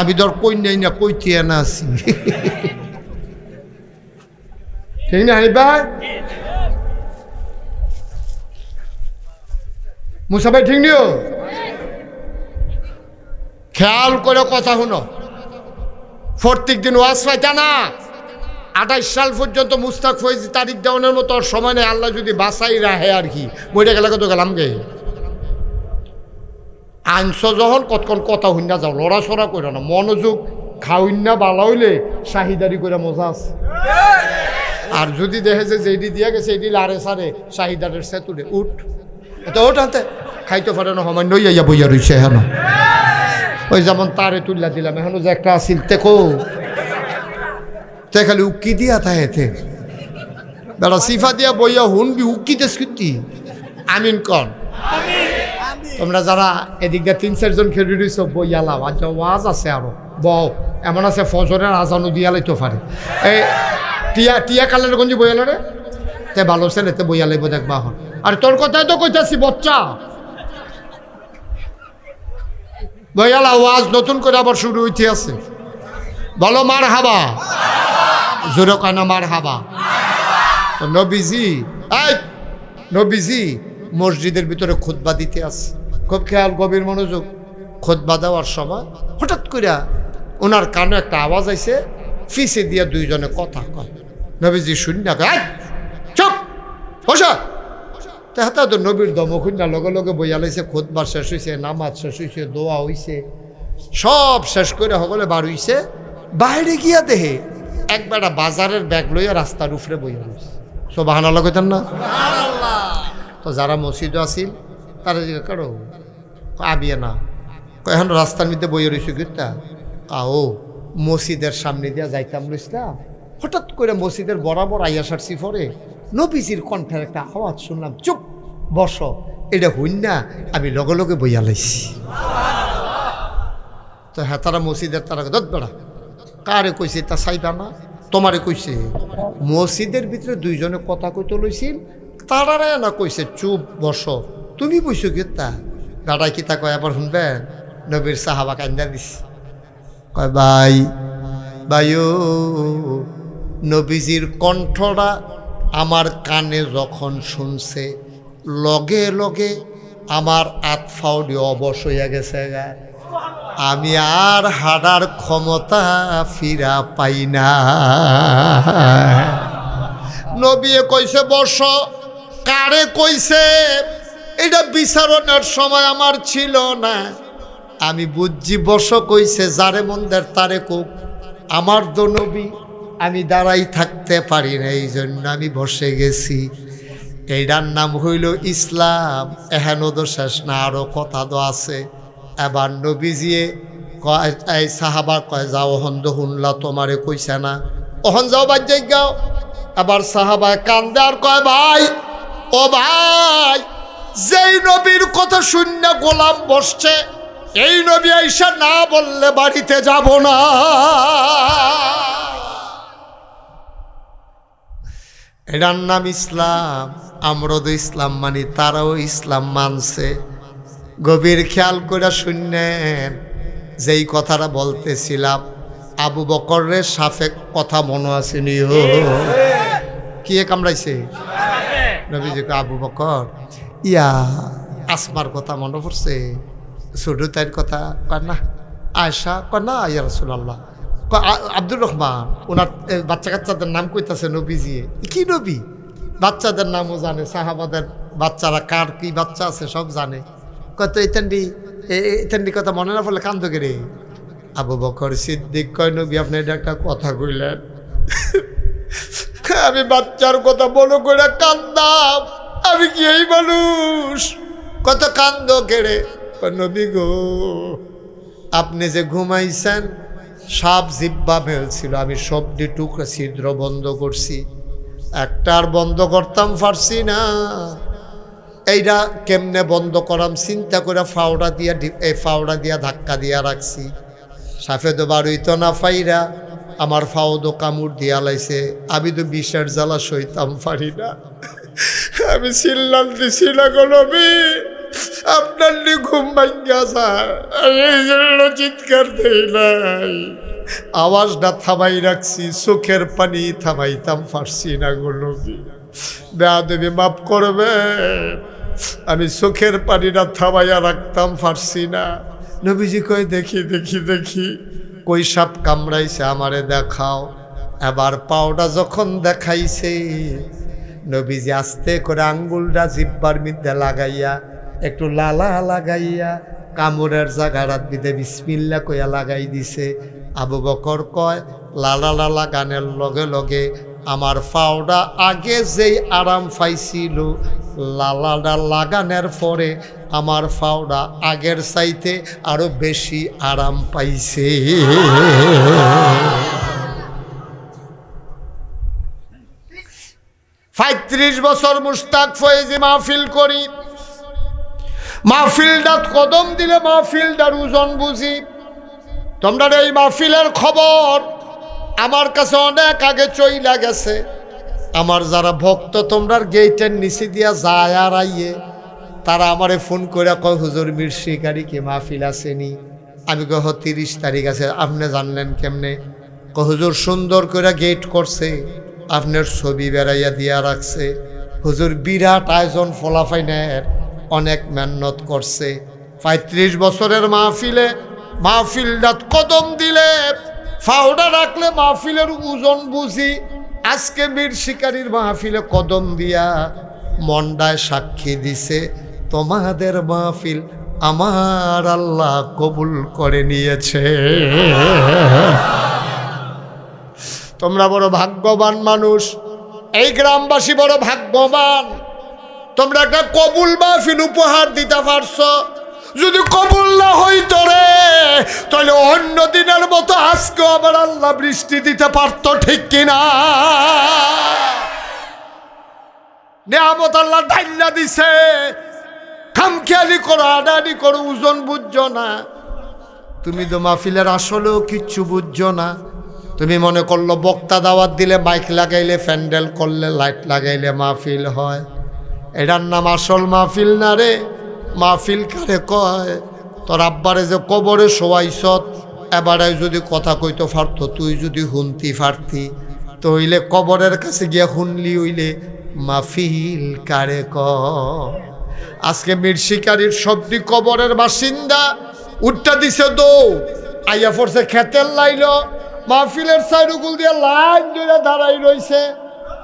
আমি ধর কন্যাই না কইতে না আছি, ঠিক না হানিফ ভাই? মুসা ভাই ঠিক নিও, খেয়াল করে কথা শুনো। প্রত্যেক দিন ওয়াজ পাইতা না। 28 সাল পর্যন্ত মুস্তাক ফৈজি তারিখ দেওয়ানোর মতো সময় নেই। আল্লাহ যদি বাসাই রাহে আর কি, বইটা গেলে কত গেলাম গে আনছ যখন কতক্ষণ কথা হইনা যাও, লড়াছড়া করে না, মনোযোগ খাওইনা বালা হইলে শাহিদারি করে মজা আছে। আর যদি দেখে যে যেটি দিয়া গেছে এটি লারে সারে শাহিদারের সেতুরে উঠ, এটা ওঠ হাতে খাইতে পারে না, সমান্য ইয়া বইয়া রয়েছে। হেন ওই যেমন তারে তুললা দিলাম, এখনো যে একটা আসিল তেকো তে খালি উক্কি দিয়া তাহেতে বেড়া সিফা দিয়া বইয়া হুনবি উক্কি দেশকৃতি। আমিন কন। তোমরা যারা এদিক দিয়ে 3-4 জন খেলে রয়েছ বইয়া লাও, আজ ওয়াজ আছে আরো বউ এমন আছে ফজরের আজানও দিয়া লাইতে পারে। এই টিয়া টিয়া কালের গঞ্জি বইয়াল রে, তে ভালো ছেলে তে বইয়া লাইব দেখবা। এখন আর তোর কথাই তো কইতাছি বচ্চা, বইয়ালা ওয়াজ নতুন করে আবার শুরু হইতে আছে। বলো মার হাবা, জোরে কেন মার হাবা। তো নবীজি এই নবীজি মসজিদের ভিতরে খুতবা দিতে আছে, খুব খেয়াল গভীর মনোযোগ। খুতবা দেওয়ার সময় হঠাৎ করে ওনার কানে একটা আওয়াজ আইছে, ফিসে দিয়া দুইজনে কথা কয়। নবীজি শুনিয়া কয় চুপ বসা। তাহাতে তো নবীর দমকুন্যা লগে লগে বইয়া লাইছে। খুতবা শেষ হয়েছে, নামাজ শেষ হয়েছে, দোয়া হইছে, সব শেষ করে সকলে বার হইছে। বাইরে গিয়া দেহে একবার বাজারের ব্যাগ লইয়া রাস্তার উপরে বইয়া রয়েছে। সুবহানাল্লাহ কইতেন না? তো যারা মসজিদে আসিল তারা জিজ্ঞাসা করো আবিয়া না, এখন রাস্তার মধ্যে বইয়া রয়েছে কিতা ও মসজিদের সামনে দিয়া যাইতাম লইছিলাম, হঠাৎ করে মসজিদের বরাবর আইয়া সারছি পরে নবীজির কণ্ঠের একটা আওয়াজ শুনলাম, চুপ বসো। এটা হইন না, আমি লগে লগে বইয়া লাইছি। তো হ্যাঁ, তারা মসজিদের তারা দত বেড়া কারে কইছে তা চাইবা না, তোমারে কইছে। মসজিদের ভিতরে দুইজনে কথা কইতে লইছিল, তারারে না কইছে চুপ বসো। তুমি বইছো কি তা গাড়াই কিতা কয় আবার শুনবেন? নবীর সাহাবা কান্দা দিস, কয় ভাই ভাইও, নবীজির কণ্ঠটা আমার কানে যখন শুনছে লগে লগে আমার আতফাউডি অবশ হইয়া গেছে গা, আমি আর হাঁটার ক্ষমতা ফিরা পাই না। নবী কইছে বসো, কারে কইছে এটা বিচারণের সময় আমার ছিল না। আমি বুঝছি বসো কইছে, যারে মন্দের তারে কোক, আমার তো নবী, আমি দাঁড়াই থাকতে পারি না, এই জন্য আমি বসে গেছি। এইটার নাম হইল ইসলাম। এহেন তো শেষ না, আরও কথা তো আছে। এবার নবীজিয়ে কয়, এই সাহাবা কয় যাও অহন তো শুনলা, তোমারে কইছে না, অহন যাও বাজ্যাই গাও। আবার সাহাবায় কান্দে আর কয় ভাই, ও ভাই, যেই নবীর কথা শূন্য গোলাম বসছে, এই নবী আইসা না বললে বাড়িতে যাব না। এটার নাম ইসলাম। আমরা তো ইসলাম মানি, তারাও ইসলাম মানছে। গভীর খেয়াল করে শুনলেন, যেই কথাটা বলতেছিলাম, আবু বকরের সাফে কথা মনে আসেনি? কি কামড়াইছে নবীজি? আবু বকর ইয়া আসমার কথা মনে পড়ছে, ছোট তাইর কথা কয় না, আয়সা কয় না, ইয়া রাসূলুল্লাহ। আব্দুর রহমান, ওনার বাচ্চা কাচ্চাদের নাম কইতাছে নবীজি। কি নবী? বাচ্চাদের নামও জানে, সাহাবাদের বাচ্চারা কার কি বাচ্চা আছে সব জানে। কত ইতান্ডি কথা মনে না পড়লে কান্দ রে। আবু বকর সিদ্দিক কয়, নবী আপনি এটা একটা কথা কইলেন, আমি বাচ্চার কথা মনে করে কান্দাম, আমি কি এই মানুষ? কত কান্দ কেড়ে। নবী গো, আপনি যে ঘুমাইছেন, সাপ জিব্বা ফেলছিল, আমি সবটি টুকরা ছিদ্র বন্ধ করছি, একটার বন্ধ করতাম পারছি না। এইটা কেমনে বন্ধ করাম চিন্তা করে ফাওড়া দিয়া ধাক্কা দিয়া রাখছি। সাফে তো বারুইতো না ফাইরা আমার ফাওদো কামড় দিয়া লাইছে। আমি তো বিষের জ্বালা সইতাম পারি না। আমি চিল্লাল দিছি না গো নবী, আপনার নি ঘুম ভাঙ্গা যায়, এই জন্য চিৎকার দেই নাই, আওয়াজটা থামাই রাখছি, চোখের পানি থামাইতাম পারছি না গো নবী। বেয়াদবি মাফ করবে, আমি চোখের পানিটা থামাইয়া রাখতাম পারছি না। নবীজি কয়, দেখি দেখি দেখি কই সাপ কামড়াইছে আমারে দেখাও। এবার পাওটা যখন দেখাইছে, নবীজি আস্তে করে আঙ্গুলটা জিব্বার মধ্যে লাগাইয়া একটু লালা লাগাইয়া কামড়ের জায়গাটার দিতে বিসমিল্লা কইয়া লাগাই দিছে। আবু বকর কয়, লালা লালা গানের লগে লগে আমার পাওটা আগে যেই আরাম পাইছিল, লালাটা লাগানোর পরে আমার পাওটা আগের চাইতে আরো বেশি আরাম পাইছে। ৩৫ বছর মুশতাক ফয়েজি মাহফিল করি, মাহফিলটাত কদম দিলে মাহফিলটার ওজন বুঝি। তোমরা এই মাহফিলের খবর আমার কাছে অনেক আগে চইলা গেছে। আমার যারা ভক্ত তোমরা গেটের নিচে দিয়া যায় আর আইয়ে, তারা আমারে ফোন করে কয়, হুজুর মির শিকারি কি মাহফিল আসেনি? আমি কহ ৩০ তারিখ আছে। আপনি জানলেন কেমনে? হুজুর সুন্দর করে গেট করছে, আপনার ছবি বেড়াইয়া দিয়া রাখছে। হুজুর বিরাট আয়োজন, ফলাফাইনের অনেক মেহনত করছে। ৩৫ বছরের মাহফিলে মাহফিলটা কদম দিলে ফাউডা রাখলে মাহফিলের ওজন বুঝি। আজকে বীর শিকারীর মাহফিলে কদম দিয়া মন্ডায় সাক্ষী দিছে, তোমাদের মাহফিল আমার আল্লাহ কবুল করে নিয়েছে। তোমরা বড় ভাগ্যবান মানুষ, এই গ্রামবাসী বড় ভাগ্যবান। তোমরা একটা কবুল মাহফিল উপহার দিতে পারছো। যদি কবুল না হইতো রে, তো তাহলে অন্য দিনের মতো আজকে আবার আল্লাহ বৃষ্টি দিতে পারত, ঠিক কিনা? নিয়ামত আল্লাহ ঢাইলা দিছে, খামখেয়ালি করো, আডাআডি করো, ওজন বুঝছো না। তুমি তো মাহফিলের আসলেও কিচ্ছু বুঝছো না। তুমি মনে করলো বক্তা দাওয়াত দিলে, মাইক লাগাইলে, প্যান্ডেল করলে, লাইট লাগাইলে মাহফিল হয়। এটার নাম আসল মাহফিল না রে। মাহফিল কারে কয়? তোর আব্বারে যে কবরে শোয়াইছত, এবারে যদি কথা কইতে পারতো, তুই যদি শুনতি পারতি, তো হইলে কবরের কাছে গিয়া শুনলি হইলে মাহফিল কারে কয়? আজকে মীর শিকারীর সবটি কবরের বাসিন্দা উঠটা দিছে দৌ আইয়া পড়ছে খেতের লাইল, মাহফিলের সাইডুকুল দিয়ে লাইন ধরে দাঁড়াই রইছে।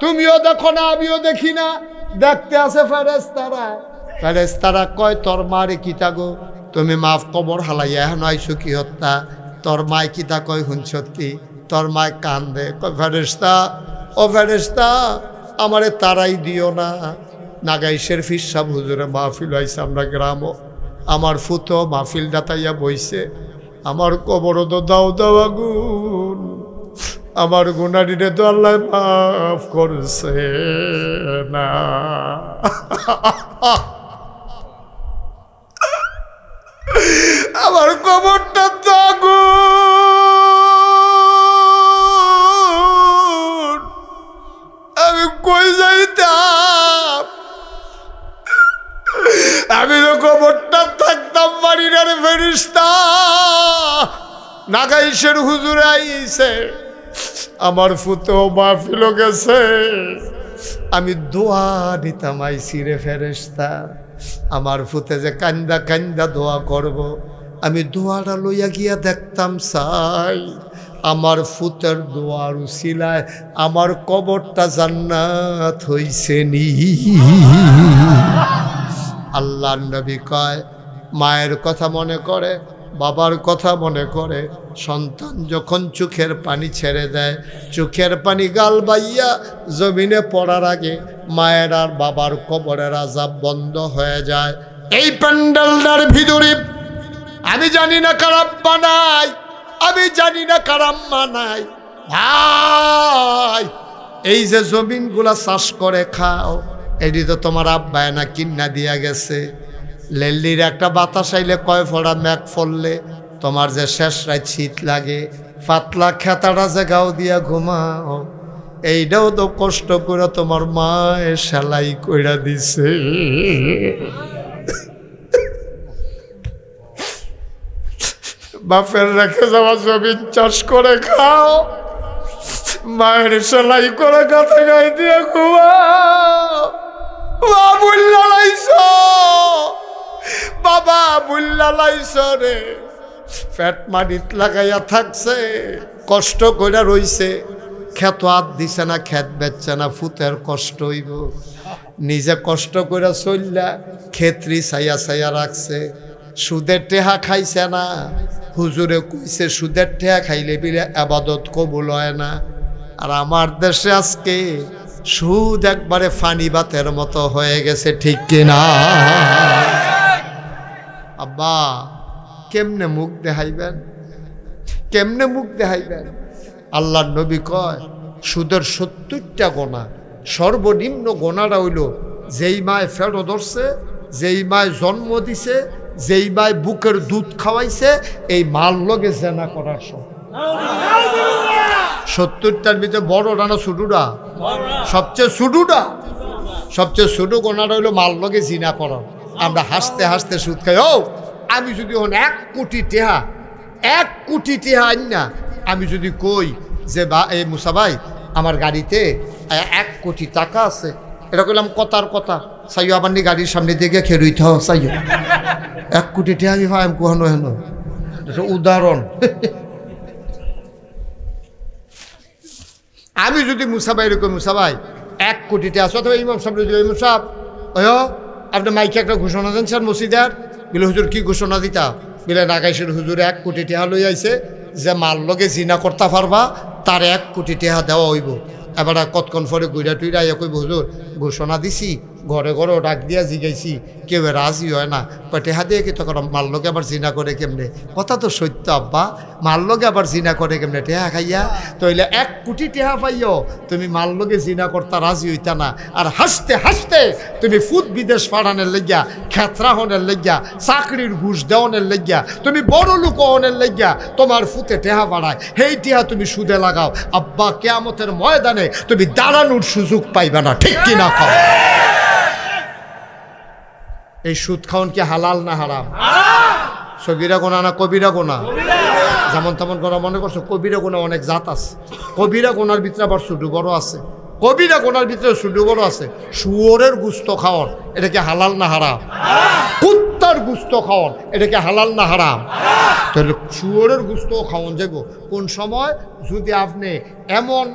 তুমিও দেখো না, আমিও দেখি না, দেখতে আছে ফেরেশতারা। ফেরেশতারা কয় তোর মারে কিতা গো, তুমি মাফ কবর হালাইয়া এখন আইসো কি হত্যা? তোর মায় কিতা কয় হুনসতি? তোর মায় কান্দে, কয় ফেরেশতা, ও ফেরেশতা আমারে তারাই দিও না। নাগাইশের ফিরসাব হুজুরে মাহফিল হয়েছে আমরা গ্রামও, আমার ফুতো মাহফিল ডাতাইয়া বইছে, আমার কবরও তো দাও দাও আগুন, আমার গুনারিরে তো আল্লাহ মাফ করছে না। আমার কবরটা তো আগুন, আমি কই যাইতাম? আমি তো কবরটা থাকতাম বাড়ির ফেরেশতা। নাগাইশের হুজুর আইছে, আমার ফুতো মাহফিল গেছে, আমি দোয়া দিতাম আইসি রে ফেরেশতা। আমার ফুতে যে কান্দা কান্দা দোয়া করব, আমি দোয়াটা লইয়া গিয়া দেখতাম চাই আমার ফুতের দোয়ার উসিলায় আমার কবরটা জান্নাত হইছে নি। আল্লাহর নবী কয় মায়ের কথা মনে করে, বাবার কথা মনে করে, সন্তান যখন চোখের পানি ছেড়ে দেয়, চোখের পানি গাল বাইয়া জমিনে পড়ার আগে মায়ের আর বাবার কবরের আযাব বন্ধ হয়ে যায়। এই প্যান্ডেলটার ভিতরে আমি জানি না কারাম্মা নাই, আমি জানি না কারাম্মা নাই ভাই। এই যে জমিনগুলা চাষ করে খাও, এটি তো তোমার আব্বায় না কিন্না দিয়া গেছে। লেল্লির একটা বাতাস আইলে কয় ফোড়া ম্যাক ফললে তোমার যে শেষ রাত শীত লাগে, পাতলা খেতাটা যে গাও দিয়া ঘুমাও, এইটাও তো কষ্ট করে তোমার মায়ে সেলাই কইরা দিছে। বাপের রেখে যাওয়া জমিন চাষ করে খাও, মায়ের সেলাই করে গাতে গাই দিয়ে ঘুমাও। মা বুল্লা লাইছ, বাবা বুল্লা লাইছ রে, ফ্যাট মাটিত লাগাইয়া থাকছে, কষ্ট করে রইছে, ক্ষেত হাত দিছে না, ক্ষেত বেচছে না, ফুতের কষ্ট হইব। নিজে কষ্ট করে চললা ক্ষেত্রি ছাইয়া ছাইয়া রাখছে, সুদের টেহা খাইছে না। হুজুরে কইছে সুদের টেহা খাইলে বিলে আবাদত কবুল হয় না। আর আমার দেশে আজকে সুদ একবারে ফানি বাতের মতো হয়ে গেছে, ঠিক কিনা? আব্বা কেমনে মুখ দেখাইবেন, কেমনে মুখ দেখাইবেন? আল্লাহর নবী কয় সুদের 70টা গোনা, সর্বনিম্ন গোনাটা হইল যেই মায় ফেরো ধরছে, যেই মায় জন্ম দিছে, যেই মায় বুকের দুধ খাওয়াইছে, এই মাল লগে জেনা করার সব। 70টার ভিতরে বড়টা না ছোটটা? সবচেয়ে ছোটটা, সবচেয়ে ছোট গোনাটা হইলো মাল লগে জিনা করা। আমরা হাসতে হাসতে সুদ খাই। ও আমি যদি 1 কোটি টেহা, 1 কোটি টেহা আইন না, আমি যদি কই যে বা এই মুসা ভাই আমার গাড়িতে 1 কোটি টাকা আছে, এটা কইলাম কথার কথা, চাইও আবার নি গাড়ির সামনে দিকে খেরুইতে হ চাইও 1 কোটি টেহা আমি ভাই আমি কোহানো হেন উদাহরণ। আমি যদি মুসা ভাই এরকম, মুসা ভাই 1 কোটি টাকা আছে, অথবা ইমাম সাহেব যদি ইমাম সাহেব আপনি মাইকে একটা ঘোষণা দেন স্যার মসজিদের, বিলে হুজুর কি ঘোষণা দিতা? বিলে নাগাইশের হুজুরে 1 কোটি টাকা লই আইছে, যে মাল লগে জিনা করতে পারবা তার 1 কোটি টাকা দেওয়া হইব। এবার কতক্ষণ পরে গুইরা টুইরা ইয়া কইব হুজুর ঘোষণা দিছি, ঘরে ঘরেও ডাক দিয়া জিগাইছি, কেউ রাজি হয় না। টেহা দিয়ে কি তখন মাল্লকে আবার জিনা করে কেমনে? কথা তো সত্য আব্বা, মাল্লকে আবার জিনা করে কেমনে? টেহা খাইয়া তইলে 1 কোটি টেহা পাইও, তুমি মাল্লকে জিনা করতা রাজি হইতা না। আর হাসতে হাসতে তুমি ফুট বিদেশ পাঠানোর লেগিয়া, খেতরা হনের লেগিয়া, চাকরির ঘুষ দেওয়ানের লেগিয়া, তুমি বড় লোক হনের লেগিয়া তোমার ফুটে টেহা বাড়ায়, সেই টেহা তুমি সুদে লাগাও। আব্বা কিয়ামতের ময়দানে তুমি দাঁড়ানোর সুযোগ পাইবে না, ঠিক কিনা কও? এই সুদ খাওন কি হালাল না হারাম? সগীরা গোনা না কবিরা গোনা? যেমন তেমন গোনা মনে করছো? কবিরা গোনা অনেক জাত আছে। কবিরা গোনার ভিতরে আবার ছোট বড় আছে। কবিরা গোনার ভিতরে ছোট বড় আছে। শুয়োরের গুস্ত খাওয়ান এটা কি হালাল না হারাম? কুত্তার গুস্ত খাওয়ান এটা কি হালাল না হারাম? তাহলে শুয়োরের গুস্ত খাওয়ান যাব কোন সময়? যদি আপনি এমন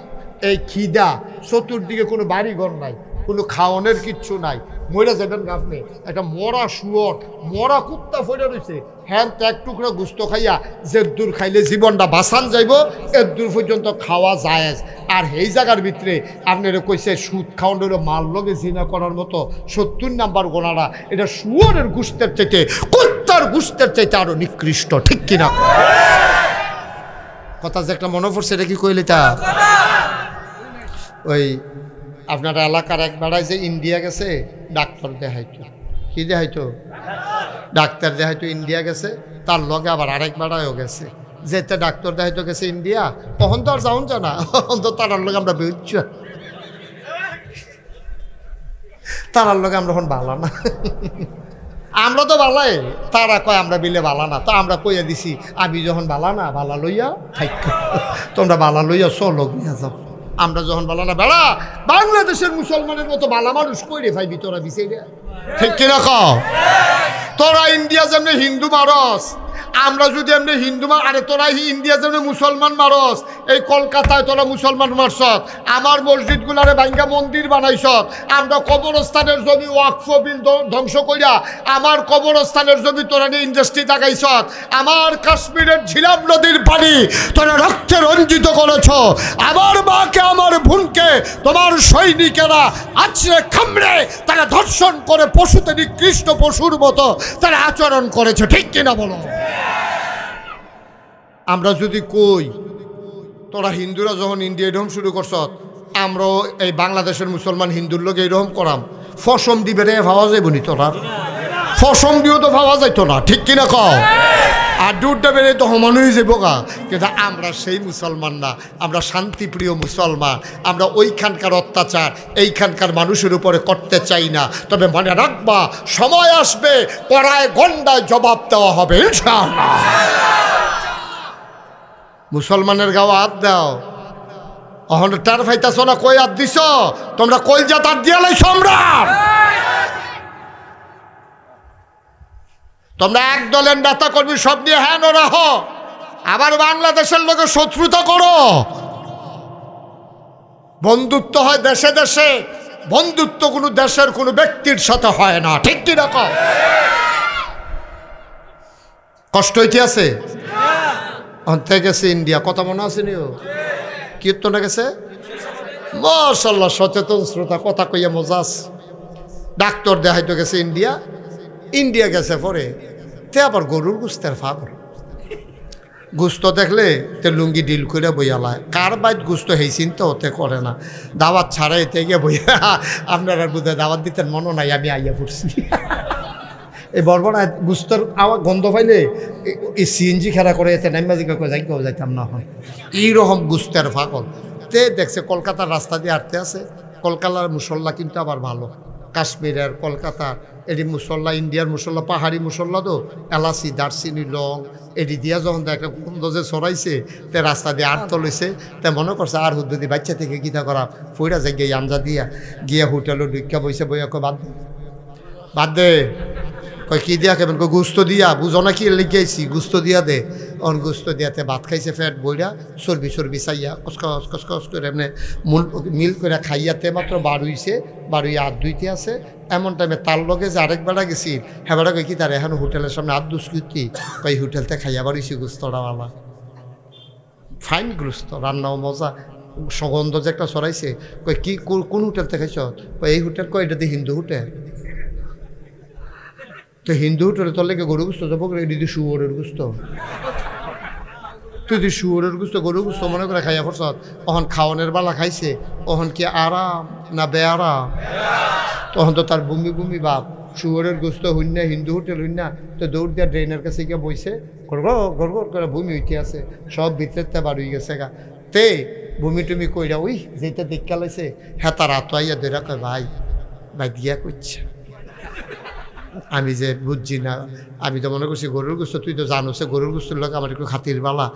এই খিদা, চতুর্দিকে কোনো বাড়িঘর নাই, কোনো খাওয়ানোর কিচ্ছু নাই, মরে যাবেন আপনি, একটা মরা শুয়োর, মরা কুত্তা ফেলে রয়েছে, হ্যাঁ তো 1 টুকরা গুস্ত খাইয়া যে দূর খাইলে জীবনটা বাঁচান যাইব, এর দূর পর্যন্ত খাওয়া যায়। আর এই জায়গার ভিতরে আপনারা কইছে সুদ খাওয়ানোর মাল লগে জিনা করার মতো 70 নাম্বার গোনাটা, এটা শুয়োরের গুস্তের চাইতে, কুত্তার গুস্তের চাইতে আরো নিকৃষ্ট, ঠিক কিনা? কথা যে একটা মনে পড়ছে, এটা কি কইলে তা? ওই আপনার এলাকার এক বেড়ায় যে ইন্ডিয়া গেছে, ডাক্তার দেখাইতো, কি দেখাইতো? ডাক্তার দেখাইতো, ইন্ডিয়া গেছে। তার লগে আবার আরেক বেড়ায়ও গেছে, যেতে ডাক্তার দেখাইতো গেছে ইন্ডিয়া। তখন তো আর যাওন জানা, তখন তো তার লগে আমরা বেরোচ্ছ, তার লগে আমরা এখন বালা না। আমরা তো বালাই, তারা কয় আমরা বিলে বালা না। তো আমরা কইয়া দিছি, আমি যখন বালা না, বালা লইয়া থাক, তোমরা বালা লইয়া চলো নিয়ে যাও। আমরা যখন বলা না বেড়া, বাংলাদেশের মুসলমানের মতো বালা মানুষ কইরে ভাইবি তোরা বিচাইরে, ঠিক কিনা কও? তোরা ইন্ডিয়া যেমনি হিন্দু মারস, আমরা যদি এমনি হিন্দু আরে তোরা ইন্ডিয়া যেমনি মুসলমান মারস, এই কলকাতায় তোরা মুসলমান মারস, আমার মসজিদগুলারে ভাঙ্গা মন্দির বানাইছ, আমরা কবরস্থানের জমি ওয়াকফ বিল ধ্বংস কইরা আমার কবরস্থানের জমি তোরা নিয়ে ইন্ডাস্ট্রি লাগাইছ, আমার কাশ্মীরের ঝিলাম নদীর পানি তোরা রক্তে রঞ্জিত করেছ, আমার মাকে আমার বোনকে তোমার সৈনিকেরা আছড়ে খামড়ে তারা ধর্ষণ করে পশুতে নিকৃষ্ট পশুর মতো তারা আচরণ করেছে, ঠিক কিনা বলো? আমরা যদি কই তোরা হিন্দুরা যখন ইন্ডিয়া এরকম শুরু করছ, আমরাও এই বাংলাদেশের মুসলমান হিন্দুর লোক এইরকম করাম, ফসম দিবে রে ভাবা যাইব নি? তোরা ফসম দিয়েও তো ভাবা যাইতো না, ঠিক কিনা কও? আর দুধটা বেড়ে তো সমান হয়ে যাবো গা। কিন্তু আমরা সেই মুসলমান না, আমরা শান্তিপ্রিয় মুসলমান। আমরা ওইখানকার অত্যাচার এইখানকার মানুষের উপরে করতে চাই না। তবে মনে রাখবা, সময় আসবে পড়ায় গন্ডায় জবাব দেওয়া হবে ইনশাআল্লাহ। মুসলমানের গাও হাত দাও, অহন টার ফাইতাছ না, কই হাত দিছ তোমরা? কই যা তার দিয়া লাইছ আমরা? তোমরা এক দলের নেতা কর্মী সব নিয়ে হ্যাঁ রাহ, আবার বাংলাদেশের লোকের শত্রুতা করো। বন্ধুত্ব হয় দেশে দেশে, বন্ধুত্ব কোনো দেশের কোনো ব্যক্তির সাথে হয় না, ঠিক কি রকম? কষ্ট হইতে আছে অন্তে গেছে ইন্ডিয়া, কথা মনে আছে নিও? কীর্তনে গেছে, মাশাআল্লাহ, সচেতন শ্রোতা, কথা কইয়া মজা আছে। ডাক্তার দেখাইতে গেছে ইন্ডিয়া, ইন্ডিয়া গেছে পরে তে আবার গরুর গুস্তের ফাগর, গুস্ত দেখলে তে লুঙ্গি ডিল করে বইয়ালায়, কার বাইত গুস্ত হেই চিন্তা হতে করে না, দাওয়াত ছাড়াই তে গিয়ে বইয়া, আপনারা বোধহয় দাওয়াত দিতেন মনে নাই, আমি আইয়া পড়ছি। এই বর্বনা গুস্তর আওয়াজ গন্ধ পাইলে এই সিএনজি খেলা করে এতে নাইমাজিকা করে যাই কেউ যাইতাম না হয়, এইরকম গুস্তের ফাগল। তে দেখছে কলকাতার রাস্তা দিয়ে হাঁটতে আছে, কলকাতার মুসল্লা কিন্তু আবার ভালো, কাশ্মীরের কলকাতার এটি মুসল্লা, ইন্ডিয়ার মুসল্লা, পাহাড়ি মুসল্লা তো এলাচি দারচিনি লং এটি দিয়া যখন একটা গন্ধ যে ছড়াইছে, তে রাস্তা দিয়ে আট তলেছে, তে মনে করছে আর হুদ্দি বাচ্চা থেকে গীতা করা ফইরা যাই গিয়ে আমজা দিয়া গিয়া হোটেলও ঢুকা বইছে, বইয়া কয় বাদ দে, বাদ দে, কয় কি দিয়া খাবেন? কয় গুস্ত দিয়া, বুঝো না কি লিখে আইছি, গুস্ত দিয়া দে। অন গুস্ত দিয়াতে ভাত খাইছে, ফ্যাট বইরা চর্বি চর্বি চাইয়া কসকস কসকস করে এমনি মিল করে খাইয়াতে মাত্র বারুইছে, বারুই হাত ধুইতে আছে। এমন টাইমে তার লগে যে আরেক বেড়া গেছি, হ্যাঁ বেড়া কই কি তার এখন হোটেলের সামনে হাত দুষ্কৃতি, কই হোটেলতে খাইয়া বারুইছি গুস্তটা বাবা, ফাইন গুস্ত, রান্নাও মজা। সুগন্ধ যে একটা ছড়াইছে, কই কি কোন হোটেল থেকে খাইছ? কই এই হোটেল। কই এটা তো হিন্দু হোটেল। তো হিন্দু হোটেলে তোর লেগে গরু গুস্ত যাবো, এটি শুয়োরের গুস্ত। তুই যদি শুয়োরের গুস্ত গরু গুস্ত মনে করে খাইয়া পড়ছ, তখন খাওয়ানোর বেলা খাইছে, তখন কি আরাম না বেআরাম? তখন তো তার বমি বমি ভাব। শুয়োরের গোস্ত হইন না, হিন্দু হোটেল হইন না, তো দৌড় দিয়া ড্রেনের কাছে গিয়ে বইছে, গড়গড় করে বমি হইতে আছে, সব ভিতরে বার হয়ে গেছে গা। তে বমি টুমি কইরা ওই যেটা দেখা লাইছে, হ্যাঁ তার আতো আইয়া ধরা কয় ভাই ভাই দিয়া করছে। আমি যে বুঝছি না, আমি তো মনে করছি গরুর গোস্ত, তুই তো জানো সে গরুর গোস্তের লোক আমার একটু খাতির বালা।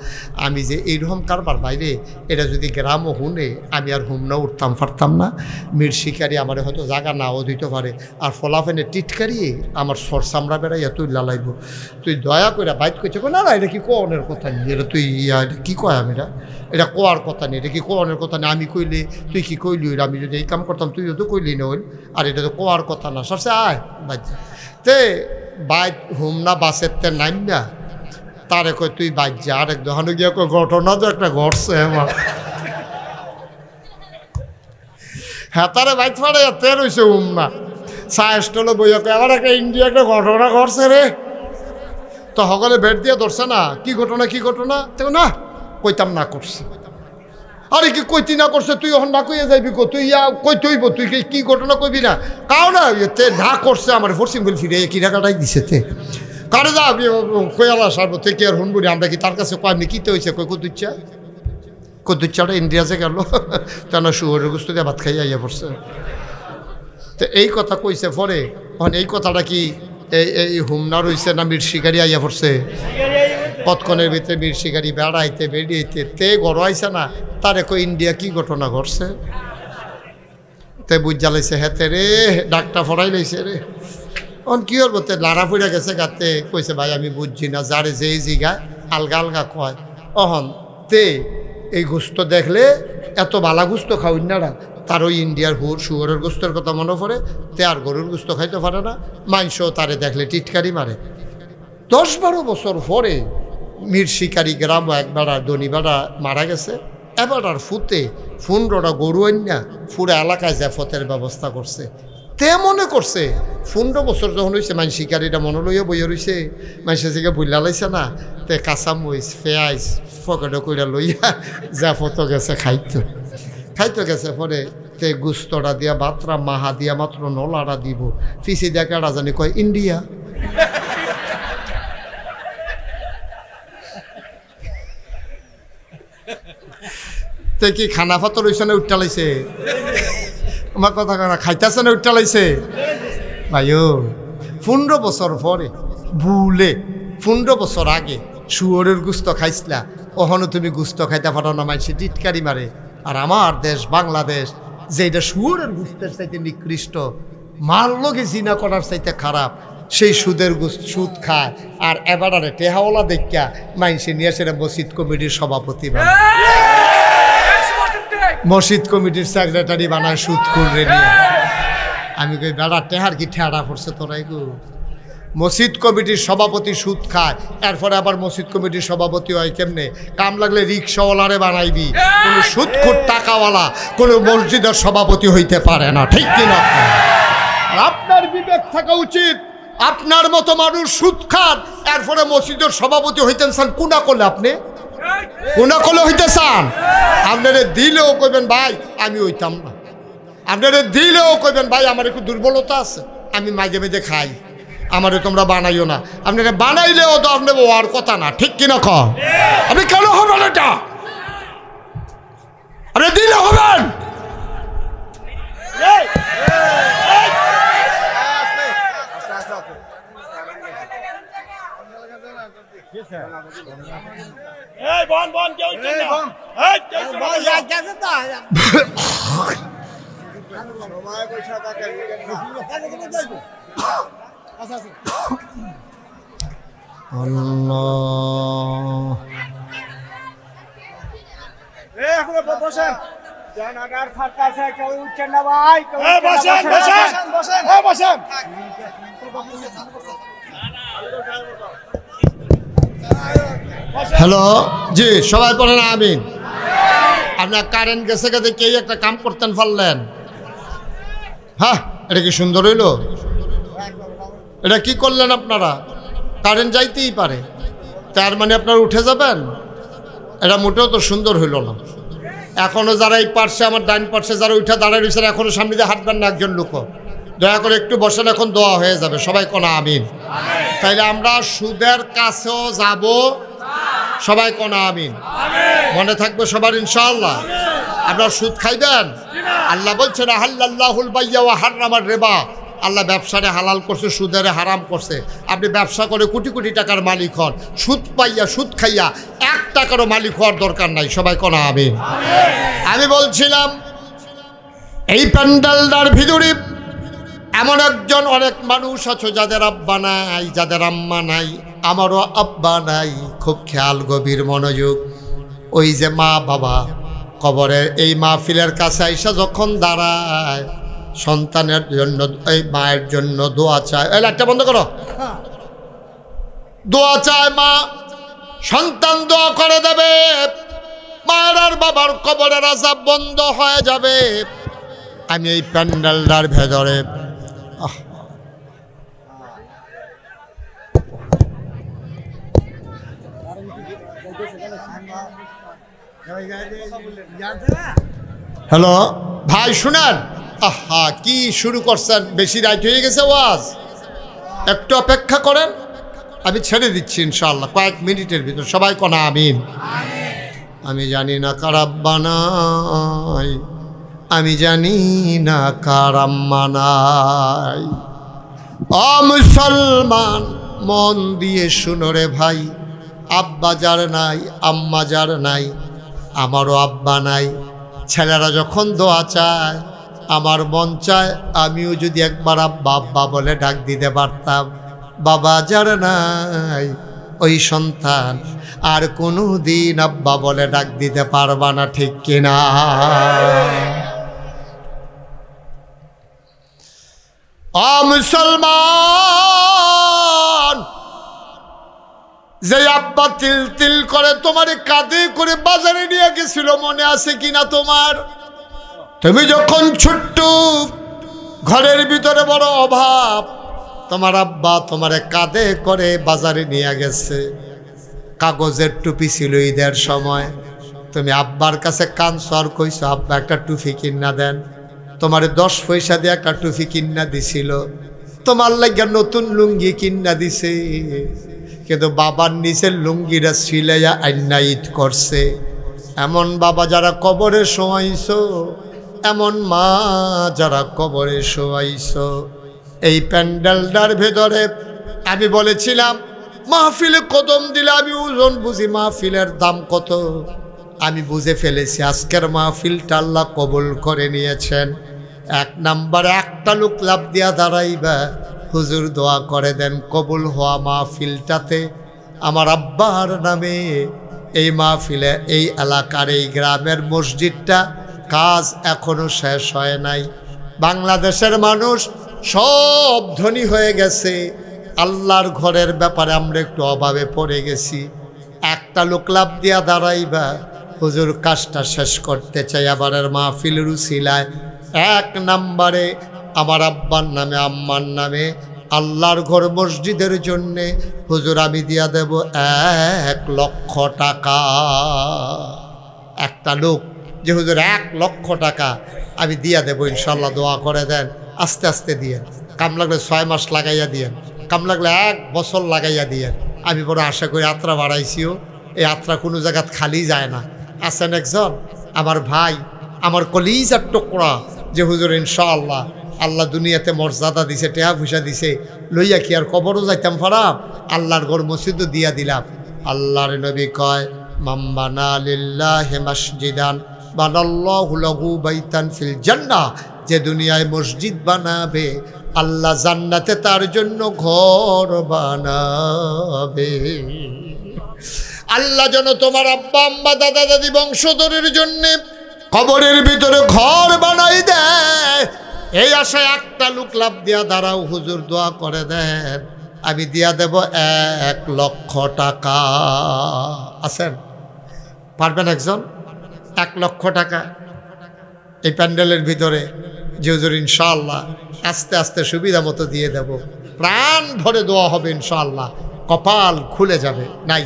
আমি যে এইরকম কারবার বাইরে, এটা যদি গ্রামও হুনে আমি আর হুম না উঠতাম পারতাম না। মির শিকারি আমার হয়তো জায়গা নাও দিতে পারে, আর ফলাফেনে টিটকারি আমার সর চামড়া বেড়াইয়া তুই লালাইব। তুই দয়া করে বাইট করছে, না না এটা কি কোনের কথা নেই, এটা তুই এটা কী কয়? আমি এটা কোয়ার কথা নেই, এটা কি কোনের কথা নেই। আমি কইলে তুই কি কইলি? আমি যদি এই কাম করতাম তুইও তো কইলি না হইল, আর এটা তো কোয়ার কথা না। সরষে আয় বাই তে বাইক হুম না বাসের তে নাইম না, তারে কই তুই বাইক যা। আরেক দোকানে গিয়ে ঘটনা তো একটা ঘটছে আমার। হ্যাঁ তারে বাইক ফাড়ে তে রয়েছে হুম না সাইস্টলে বইয়া কই আবার একটা ইন্ডিয়া একটা ঘটনা ঘটছে রে। তো সকলে ভেট দিয়ে ধরছে না, কি ঘটনা কি ঘটনা? তো না কইতাম না করছে। আরে কি কইতি না করছে? তুই এখন না কইয়া যাইবি কো? তুই কই তুইব, তুই কি ঘটনা কইবি না? কাও না এতে না করছে আমার ফোর্সিং বল ফিরে কি টাকাটাই দিছে তে কারে যা কয়ালা সারব থেকে আর হুনবুড়ি আমরা কি তার কাছে কয়নি কিতে হয়েছে? কই কদুচ্চাটা ইন্ডিয়াতে গেল, কেন শুয়োরের গোস্ত দিয়ে ভাত খাইয়া ইয়ে পড়ছে। তো এই কথা কইছে পরে, এখন এই কথাটা কি এই হুমনা রইছে না মির শিকারি আইয়া পড়ছে? পথকনের ভিতরে বীর শিকারী বেড়াইতে বেরিয়েতে তে গড় আইছে না, তারে কই ইন্ডিয়া কি ঘটনা ঘটছে? তে বুঝ জ্বালাইছে হেতে রে, ডাকটা ফড়াই লাইছে রে। অন কি হল বলতে লাড়া ফুড়ে গেছে গাতে, কইছে ভাই আমি বুঝছি না, যারে যেই জিগায় আলগা আলগা কয়। অহন তে এই গোস্ত দেখলে এত বালা গোস্ত খাওয়াই না, তার ওই ইন্ডিয়ার শুয়োরের গোস্তের কথা মনে পড়ে, তে আর গরুর গোস্ত খাইতে পারে না। মাংসও তারে দেখলে টিটকারি মারে। 10-12 বছর পরে মির শিকারি গ্রাম এক বেড়া ধনী বেড়া মারা গেছে। এবার আর ফুতে 15টা গরু আইনা পুরো এলাকায় জাফতের ব্যবস্থা করছে। তে মনে করছে 15 বছর যখন হয়েছে মানুষ শিকারিটা মনে লইয়া বইয়া রয়েছে, মানুষের থেকে বুল্লা লাইছে না, তে কাঁচামরিচ পেঁয়াজ ফকেটে কইরা লইয়া জাফত গেছে খাইতে গেছে। পরে তে গুস্তটা দিয়া বাতরা মাহা দিয়া মাত্র নলাটা দিব, পিছিয়ে দিয়া কেডা জানি কয় ইন্ডিয়া। তে কি খানা ফাতর হইছে না উঠটা লাইছে? আমার কথা কানা খাইতেছে না উঠটা লাইছে? ভাইও 15 বছর পরে ভুলে 15 বছর আগে শুয়োরের গুস্ত খাইছিলা, ওখানে তুমি গুস্ত খাইতে পারো না, মাইসে টিটকারি মারে। আর আমার দেশ বাংলাদেশ যেটা শুয়োরের গুস্তের চাইতে নিকৃষ্ট, মার লগে জিনা করার চাইতে খারাপ, সেই সুদের সুদ খায়। আর এবারে টেহাওয়ালা দেখা মাইসে নিয়ে সেটা মসজিদ কমিটির সভাপতি বানায়, মসজিদ কমিটির সেক্রেটারি বানায় সুদ করে নিয়ে। আমি কই বেড়া টেহার কি ঠেড়া পড়ছে তোরাই গো? মসজিদ কমিটির সভাপতি সুদ খায়, এরপরে আবার মসজিদ কমিটির সভাপতি হয় কেমনে? কাম লাগলে রিক্সাওয়ালারে বানাইবি, কোনো সুদখোর টাকাওয়ালা কোনো মসজিদের সভাপতি হইতে পারে না, ঠিক কিনা? আর আপনার বিবেক থাকা উচিত। আপনার মতো মানুষ সুদ খান, এরপরে মসজিদের সভাপতি হইতেন চান, কোনা করলে আপনি কোনা করলে হইতে চান? আপনারে দিলেও কইবেন ভাই আমি হইতাম না, আপনারে দিলেও কইবেন ভাই আমার একটু দুর্বলতা আছে, আমি মাঝে মাঝে খাই, আমারে তোমরা বানাইও না। আপনারা বানাইলেও তো আপনি হওয়ার কথা না, ঠিক কিনা? ক আপনি কেন হবেন এটা? আপনি দিলে হবেন। হ্যালো জি, সবাই পড়েন আমিন। আর আপনার কারেন্ট গেছে গেছে কেই একটা কাম করতেন পারলেন? হ্যাঁ, এটা কি সুন্দর হইল? এটা কি করলেন আপনারা? কারেন্ট যাইতেই পারে, তার মানে আপনারা উঠে যাবেন? এটা মোটেও তো সুন্দর হইল না। এখনো যারা এই পার্শ্বে, আমার ডাইন পার্শ্বে যারা উঠে দাঁড়ায় রয়েছেন, এখনো সামনে দিয়ে হাঁটবেন না একজন লোক, দয়া করে একটু বসেন, এখন দোয়া হয়ে যাবে। সবাই কোনা আমিন। তাইলে আমরা সুদের কাছেও যাব, সবাই কোনা আমিন। মনে থাকবে সবার ইনশাআল্লাহ। আপনারা সুদ খাইবেন? আল্লাহ বলছেন আহাল্লাল্লাহুল বাইয়া ওয়া হাররামার রিবা, আল্লাহ ব্যবসারে হালাল করছে, সুদের হারাম করছে। আপনি ব্যবসা করে কোটি কোটি টাকার মালিক হন, সুদ পাইয়া সুদ খাইয়া 1 টাকারও মালিক হওয়ার দরকার নাই। সবাই কোনা আমিন। আমি বলছিলাম এই প্যান্ডেলটার ভিতরে এমন একজন, অনেক মানুষ আছে যাদের আব্বা নাই, যাদের আম্মা নাই। আমারও আব্বা নাই। খুব খেয়াল, গভীর মনোযোগ। ওই যে মা বাবা কবরের এই মাহফিলের কাছে আইসা যখন দাঁড়ায়, সন্তানের জন্য, এই মায়ের জন্য দোয়া চায়। এই লাইটটা বন্ধ করো। দোয়া চায় মা, সন্তান দোয়া করে দেবে, মায়ের আর বাবার কবরের আযাব বন্ধ হয়ে যাবে। আমি এই প্যান্ডেলটার ভেতরে হ্যালো ভাই শুনেন, আহা কি শুরু করছেন? বেশি রাইট হয়ে গেছে ওয়াজ, একটু অপেক্ষা করেন, আমি ছেড়ে দিচ্ছি ইনশাআল্লাহ কয়েক মিনিটের ভিতর। সবাই কোনা আমিন। আমি জানি না কার আব্বা নাই, আমি জানি না কার আম্মা নাই। ও মুসলমান, মন দিয়ে শুনো রে ভাই, আব্বা যার নাই, আম্মা যার নাই, আমারও আব্বা নাই। ছেলেরা যখন দোয়া চায়, আমার মন চায় আমিও যদি একবার আব্বা আব্বা বলে ডাক দিতে পারতাম। বাবা যার নাই, ওই সন্তান আর কোনো দিন আব্বা বলে ডাক দিতে পারবা না, ঠিক কিনা? ও মুসলমান, যে আব্বা তিল তিল করে তোমার কাঁধে করে বাজারে নিয়ে গেছিল, মনে আছে কিনা তোমার? তুমি যখন ছোট্ট, ঘরের ভিতরে বড় অভাব, তোমার আব্বা তোমারে কাঁধে করে বাজারে নিয়ে গেছে। কাগজের টুপি ছিল ঈদের সময়, তুমি আব্বার কাছে কাঁদছো আর কইছো আব্বা একটা টুপি কিনা দেন। তোমারে 10 পয়সা দিয়ে একটা টুপি কিনা দিছিল, তোমার লাগিয়া নতুন লুঙ্গি কিনা দিছে। কিন্তু বাবার নিচের লুঙ্গিরা সিলাইয়া আইনা ঈদ করছে। এমন বাবা যারা কবরে শোয়াইছো, এমন মা যারা কবরে শোয়াইছো। এই প্যান্ডেলটার ভেতরে আমি বলেছিলাম মাহফিলে কদম দিলে আমি ওজন বুঝি মাহফিলের দাম কত। আমি বুঝে ফেলেছি আজকের মাহফিলটা আল্লাহ কবুল করে নিয়েছেন। 1 নম্বরে একটা লোক লাভ দিয়া দাঁড়াইবা, হুজুর দোয়া করে দেন কবুল হওয়া মাহফিলটাতে আমার আব্বার নামে, এই মাহফিলে, এই এলাকার, এই গ্রামের মসজিদটা কাজ এখনো শেষ হয় নাই। বাংলাদেশের মানুষ সব ধনী হয়ে গেছে, আল্লাহর ঘরের ব্যাপারে আমরা একটু অভাবে পড়ে গেছি। একটা লোক লাভ দিয়া দাঁড়াইবা, হুজুর কাজটা শেষ করতে চাই আবারের মাহফিলের উসিলায়। 1 নম্বরে আমার আব্বার নামে, আম্মার নামে, আল্লাহর ঘর মসজিদের জন্যে হুজুর আমি দিয়া দেব 1 লক্ষ টাকা। একটা লোক যে হুজুর 1 লক্ষ টাকা আমি দিয়া দেবো ইনশাল্লাহ, দোয়া করে দেন। আস্তে আস্তে দিয়েন, কাম লাগলে 6 মাস লাগাইয়া দিয়েন, কাম লাগলে 1 বছর লাগাইয়া দিয়েন। আমি বড় আশা করি আত্রা বাড়াইছিও, এই আত্রা কোনো জায়গায় খালি যায় না। আছেন একজন আমার ভাই, আমার কলিজার টুকরা, যে হুজুর ইনশাআল্লাহ আল্লাহ দুনিয়াতে মর্যাদা দিছে, টেহা পয়সা দিছে, লইয়া কি আর কবরও যাইতাম ফারাম, আল্লাহর ঘর মসজিদও দিয়া দিলাম। আল্লাহর নবী কয় মাম্বানা লিল্লাহি মসজিদান বানাল্লাহু লাহু বাইতান ফিল জান্নাহ, যে দুনিয়ায় মসজিদ বানাবে আল্লাহ জান্নাতে তার জন্য ঘর বানাবে। আল্লাহ যেন তোমার আব্বা আম্মা দাদা দাদি বংশধরের জন্যে কবরের ভিতরে ঘর বানাই দেয়, এই আশায় একটা লোক লাভ দিয়া দাঁড়াও, হুজুর দোয়া করে দেন, আমি দিয়া দেব 1 লক্ষ টাকা। আছেন? পারবেন একজন? 1,00,000 টাকা এই প্যান্ডেলের ভিতরে যে হুজুর ইনশাআল্লাহ আস্তে আস্তে সুবিধা মতো দিয়ে দেব, প্রাণ ভরে দোয়া হবে ইনশাআল্লাহ, কপাল খুলে যাবে। নাই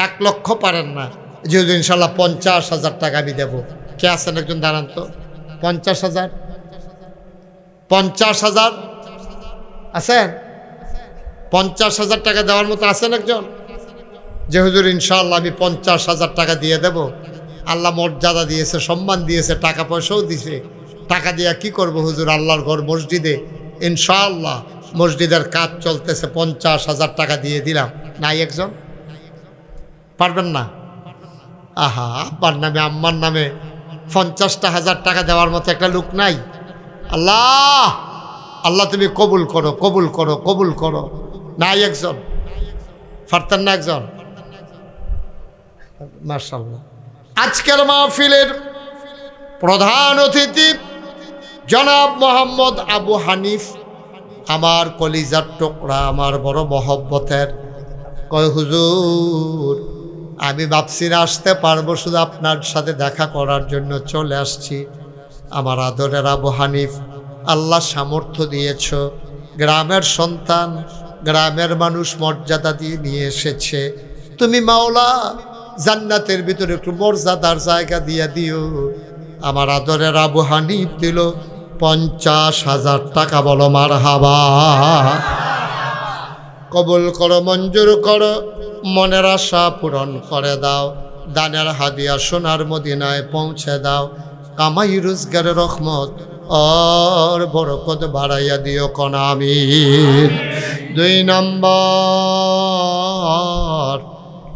1,00,000 পারেন না, যে হুজুর ইনশাআল্লাহ 50,000 টাকা আমি দেবো। কে আছেন একজন দাঁড়ান তো? 50,000 আছেন? 50,000 টাকা দেওয়ার মতো আছেন একজন? যে হুজুর ইনশাআল্লাহ আমি 50,000 টাকা দিয়ে দেব। আল্লাহ মর্যাদা দিয়েছে, সম্মান দিয়েছে, টাকা পয়সাও দিয়েছে। টাকা দিয়ে কি করব হুজুর? আল্লাহর ঘর মসজিদে ইনশাআল্লাহ মসজিদের কাজ চলতেছে, 50,000 টাকা দিয়ে দিলাম। নাই একজন? পারবেন না? আহা, আব্বার নামে আম্মার নামে 50,000 টাকা দেওয়ার মতো একটা লোক নাই? আল্লাহ আল্লাহ তুমি কবুল করো, কবুল করো, কবুল করো। নাই একজন? পারতেন না একজন? মাশাআল্লাহ। আজকের মাহফিলের প্রধান অতিথি জনাব মোহাম্মদ আবু হানিফ, আমার কলিজার টুকরা, আমার বড় মহব্বতের। কয় হুজুর আমি ভাবছি না আসতে পারবো, শুধু আপনার সাথে দেখা করার জন্য চলে আসছি। আমার আদরের আবু হানিফ, আল্লাহ সামর্থ্য দিয়েছ, গ্রামের সন্তান, গ্রামের মানুষ মর্যাদা দিয়ে নিয়ে এসেছে। তুমি মাওলা জান্নাতের ভিতরে একটু মর্যাদার জায়গা দিয়ে দিও। আমার আদরের আবু হানিফ দিল 50,000 টাকা। বলো মারহাবা। কবুল করো, মঞ্জুর করো, মনের আশা পূরণ করে দাও। দানের হাদিয়া সোনার মদিনায় পৌঁছে দাও। কামাই রোজগারের রহমত আর বরকত বাড়াইয়া দিও কোন আমিন। 2 নম্বর,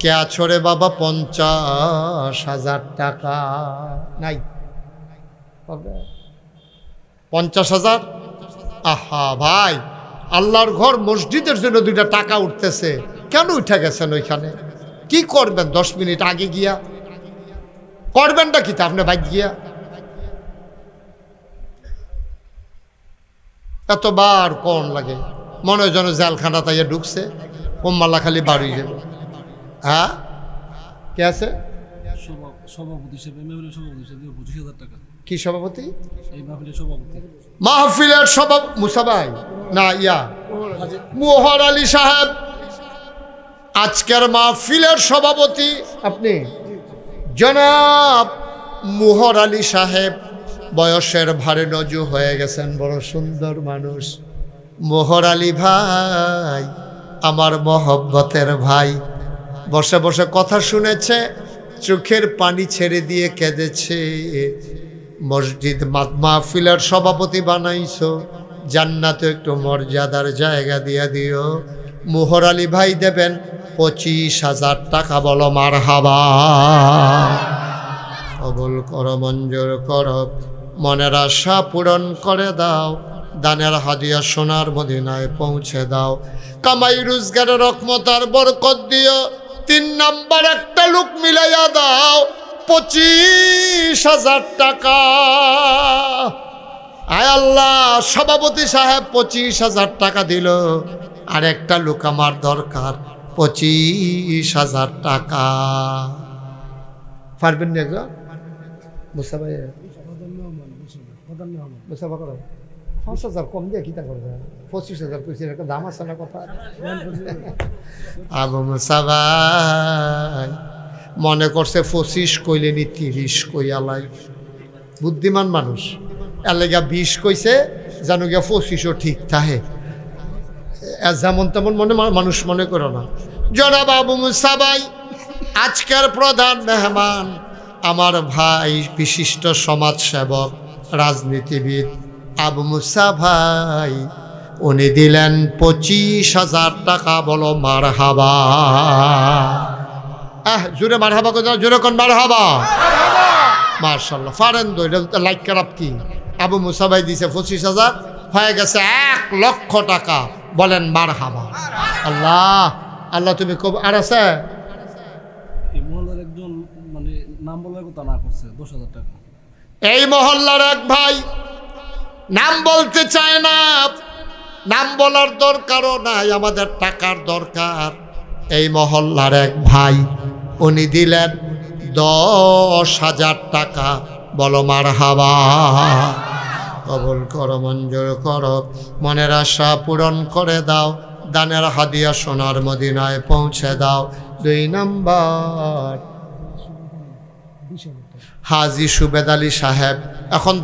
কে ছড়ে বাবা 50,000 টাকা? নাই 50,000? আহা ভাই, আল্লাহর ঘর মসজিদের জন্য 2টা টাকা উঠতেছে, কেন উঠে গেছেন ওইখানে? কি করবেন 10 মিনিট আগে গিয়া? করবেনটা কি তা আপনি বাইক গিয়া? এতবার কোন লাগে, মনে হয় যেন জেলখানা তাইয়া ঢুকছে, কম্মাল্লা খালি বাড়ি যাবে। হ্যাঁ, কে আছে? সভাপতি হিসেবে 25,000 টাকা। কি সভাপতি? এই মাহফিলের সভাপতি। মাহফিলের সভাপতি মুসা ভাই না, মোহর আলী সাহেব আজকের মাহফিলের সভাপতি আপনি। জনাব মোহর আলী সাহেব বয়সের ভারে নজু হয়ে গেছেন, বড় সুন্দর মানুষ। মোহর আলী ভাই আমার মহব্বতের ভাই, বসে বসে কথা শুনেছে, চোখের পানি ছেড়ে দিয়ে কেঁদেছে। মসজিদ মাহফিলের সভাপতি বানাইছো, জান্নাতে একটু মর্যাদার জায়গা দিয়ে দিও। মোহর আলী ভাই দেবেন 25,000 টাকা। বলো মারহাবা। কবুল করো, মঞ্জুর করো, মনের আশা পূরণ করে দাও। দানের হাদিয়া সোনার মদিনায় পৌঁছে দাও। কামাই রোজগারের রহমত আর বরকত দিও। 3 নম্বর, একটা লোক মিলাইয়া দাও 25,000 টাকা। আয় আল্লাহ, সভাপতি সাহেব 25,000 টাকা দিল, আর একটা লোক আমার দরকার 25,000 টাকা। পারবেন না একজন? মুসা ভাই, মুসাফা করো 5,000 কম দিয়ে কিতা করবে? 25,000 পয়সা একটা দাম আছে না কথা। আবু মুসা ভাই মনে করছে 25 কইলে নি 30 কইয়ালাই, বুদ্ধিমান মানুষ। এলাকা 20 কইছে, জানো গিয়া 25ও ঠিক থাকে। যেমন তেমন মানুষ মনে করো না। জনাব আবু মুসা ভাই আজকের প্রধান মেহমান, আমার ভাই, বিশিষ্ট সমাজসেবক, রাজনীতিবিদ আবু মুসা ভাই, উনি দিলেন 25,000 টাকা। বলো মারহাবা। জোরে মারহাবা কথা, জোরে কোন মারহাবা। মাশাআল্লাহ, ফারেন দো, এটা লাইক খারাপ কি? আবু মুসা ভাই দিছে 25,000, হয়ে গেছে 1,00,000 টাকা। বলেন মারহাবা। আল্লাহ আল্লাহ তুমি কব। আর আছে এই মহল্লার একজন মানে নাম বলার কথা না করছে 10,000 টাকা। এই মহল্লার এক ভাই নাম বলতে চায় না, নাম বলার দরকারও নাই, আমাদের টাকার দরকার। এই মহল্লার এক ভাই, উনি দিলেন 10,000 টাকা। বলো মারহাবা। কবুল করো, মঞ্জুর করো, মনের আশা পূরণ করে দাও, দানের হাদিয়া সোনার মদিনায় পৌঁছে দাও। 2 নাম্বার হাজী সুবেদ আলী সাহেব, এখন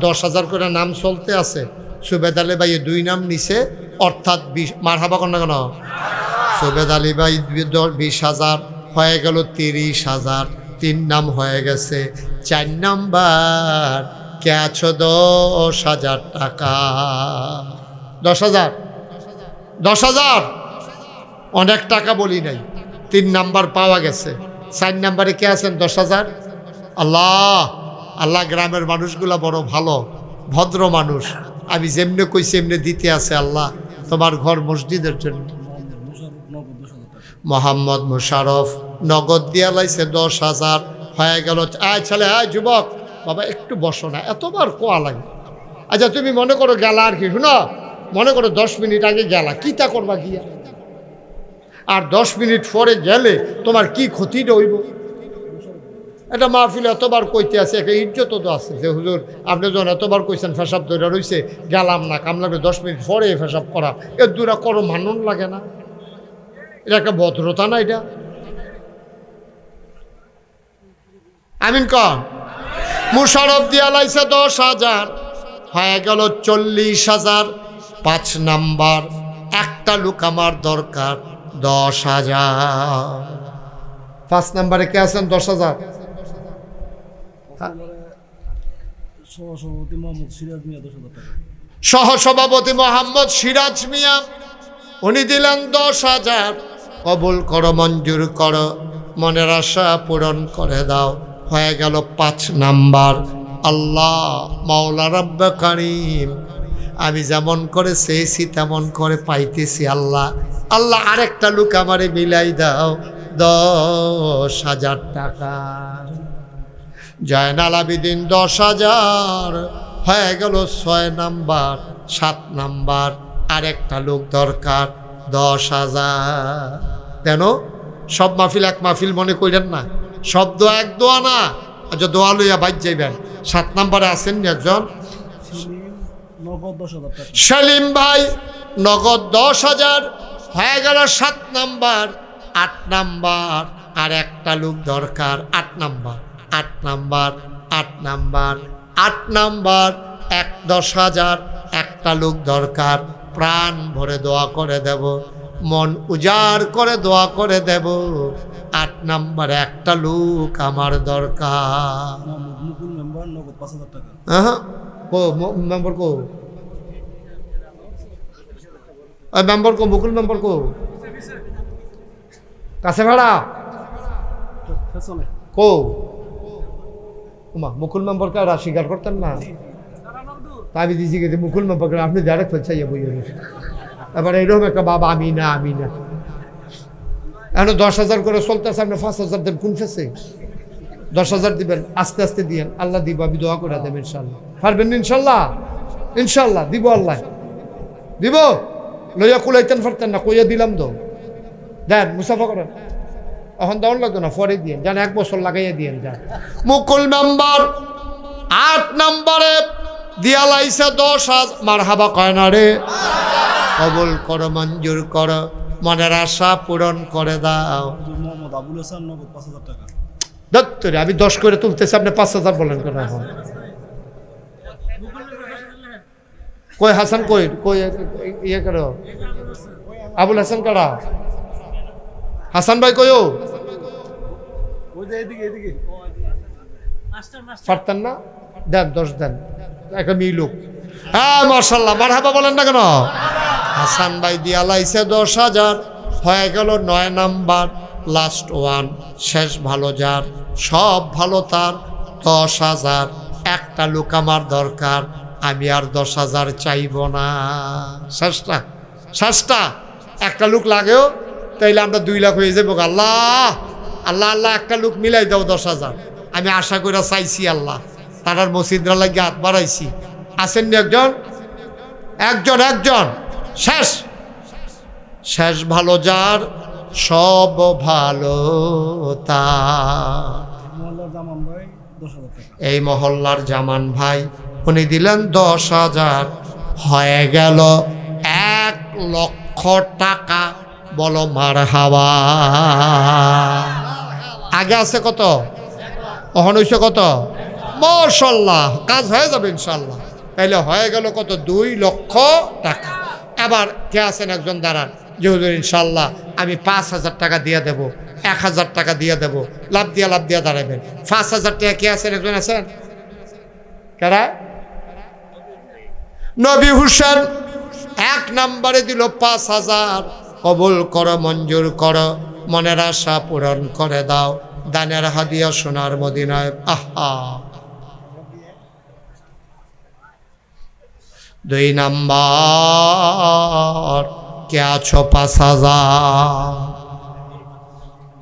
10,000 করে নাম চলতে আছে। সুবেদ আলী ভাই 2 নাম নিছে, অর্থাৎ 20। মারহাবা কর না কেন? সুবেদ আলী ভাই 20,000 হয়ে গেল 30,000, 3 নাম হয়ে গেছে। 4 নাম্বার কে আছো? 10,000 টাকা। 10,000 10,000 অনেক টাকা বলি নাই, 3 নাম্বার পাওয়া গেছে। 4 নাম্বারে কে আছেন? 10,000। আল্লাহ আল্লাহ, গ্রামের মানুষগুলা বড় ভালো, ভদ্র মানুষ। আমি যেমনে কইছি এমনি দিতে আছে। আল্লাহ তোমার ঘর মসজিদের জন্য। মোহাম্মদ মুশারফ নগদ দিয়া লাইছে 10,000 হয়ে গেল। আয় ছেলে, আয় যুবক, বাবা একটু বসো না, এতবার কোয়া লাগে। আচ্ছা তুমি মনে করো গেলা, আর কি শুনো, মনে করো 10 মিনিট আগে গেলা, কিতা করবা গিয়া? আর 10 মিনিট পরে গেলে তোমার কি ক্ষতিটা হইব? এটা মাহফিল এতবার কইতে আছে, একটা ইজ্জত তো আছে যে হুজুর আপনি যখন এতবার কইছেন ফেসাব ধরে রইছে, গেলাম না, কাম লাগবে 10 মিনিট পরে ফেসাব করা, এর দূরা করো, মানন লাগে না? এটা একটা ভদ্রতা না? এটা আমিন কন। মুশারফ দিয়া লাইছে 10,000 হয়ে গেল 40,000। 5 নাম্বার একটা লোক আমার দরকার, 10,000। 5 নাম্বারে কে আছেন? 10,000। সহসভাপতি মোহাম্মদ সিরাজ মিয়া 10,000 টাকা। সহসভাপতি মোহাম্মদ সিরাজ মিয়া, উনি দিলেন 10,000। কবুল করো, মঞ্জুর করো, মনের আশা পূরণ করে দাও। হয়ে গেল 5 নাম্বার। আল্লাহ মাওলা রব্বে কারীম, আমি যেমন করে চেয়েছি তেমন করে পাইতেছি। আল্লাহ আল্লাহ আরেকটা লোক আমারে মিলাই দাও, 10,000 টাকা। জয়নাল আবেদিন 10,000 হয়ে গেল 6 নাম্বার। 7 নাম্বার আরেকটা লোক দরকার, 10,000। কেন? সব মাহফিল এক মাহফিল মনে করেন না, সব দোয়া এক দোয়া না। আচ্ছা দোয়া লইয়া বাইর যাইবেন। 7 নাম্বারে আছেন একজন সেলিম ভাই, নগদ 10,000 হয়ে গেল 7 নাম্বার। 8 নাম্বার আর একটা লোক দরকার, 8 নাম্বার 8 নাম্বার 8 নাম্বার 8 নাম্বার 10,000 একটা লোক দরকার। প্রাণ ভরে দোয়া করে দেব, মন উজাড় করে দোয়া করে দেব। 8 নাম্বারে একটা লোক আমার দরকার। মুকুল মেম্বার নগদ 5,000 টাকা। হ্যাঁ কো মেম্বার কো? মেম্বার কো? মুকুল মেম্বার কো? কাছে ভাড়া কো? মুকুল মেম্বারকে আর স্বীকার করতেন না? আমি দিছি গেছি মুকুল মেম্বারকে, আপনি ডাইরেক্ট ফেলছাইয়া বই। এবার এরকম একটা বাবা, আমি না আমি না। এখন 10,000 করে চলতেছে, আপনি 5,000 দেন কোন ফেসে? 10,000 দিবেন, আস্তে আস্তে দিয়েন, আল্লাহ দিব। আমি দোয়া করে দেব ইনশাল্লাহ। পারবেন ইনশাল্লাহ? ইনশাল্লাহ দিব, আল্লাহ দিব। লইয়া কুলাইতেন পারতেন না, কইয়া দিলাম তো। দেন মুসাফা করেন, এখন দেওয়ান লাগতো না, পরে দিয়ে যান, 1 বছর লাগাইয়া দিয়েন যান। মুকুল মেম্বার 8 নাম্বারে দিয়া লাইছে 10,000। মারহাবা কয় না রে? কবুল করো, মঞ্জুর করো, মনের আশা পূরণ করে দাও। মোহাম্মদ আবুল হাসান নগদ 5,000 টাকা। দত্তরে আমি 10 করে তুলতেছি, আপনি 5,000 বলেন কেন? এখন কই হাসান কই? কই ইয়ে করো, আবুল হাসান কারা? হাসান ভাই কইও পারতেন না? দেন 10 দেন, একটা মিলুক। হ্যাঁ মাশাআল্লাহ, মারহাবা বলেন না কেন? হাসান ভাই দিয়া লাইছে 10,000 হয়ে গেল 9 নাম্বার। লাস্ট ওয়ান, শেষ ভালো যার, সব ভালো তার, 10,000। একটা লোক আমার দরকার, আমি আর 10,000 চাইব না। শেষটা শেষটা একটা লোক লাগেও, তাইলে আমরা 2 লাখ হয়ে যাবো। আল্লাহ আল্লাহ আল্লাহ একটা লোক মিলাই দাও 10,000। আমি আশা করে চাইছি, আল্লাহ তারার মসজিদরা লাগিয়ে হাত বাড়াইছি। আসেননি একজন? একজন একজন। শেষ শেষ ভালো যার, সব ভালো তার। জামান ভাই 10,000 টাকা। এই মহল্লার জামান ভাই উনি দিলেন 10,000, হয়ে গেল 1,00,000 টাকা। বলো মারহাবা। আগে আছে কত, এখন হইছে কত? মাশাআল্লাহ, কাজ হয়ে যাবে ইনশাআল্লাহ। তাইলে হয়ে গেল কত? 2,00,000 টাকা। এবার কে আছেন একজন দাঁড়ান, যে হুজুর ইনশাআল্লাহ আমি 5,000 টাকা দিয়ে দেব, 1,000 টাকা দিয়ে দেব, লাভ দিয়া দাঁড়াবেন। 5,000 টাকা কে আছেন? একজন আছেন? কারা? নবী হোসেন 1 নম্বরে দিল 5,000। কবুল করো, মঞ্জুর করো, মনের আশা পূরণ করে দাও, দানের হাদিয়া সোনার মদিনায়। আহা। 2 নম্বর কে আছো? 5,000।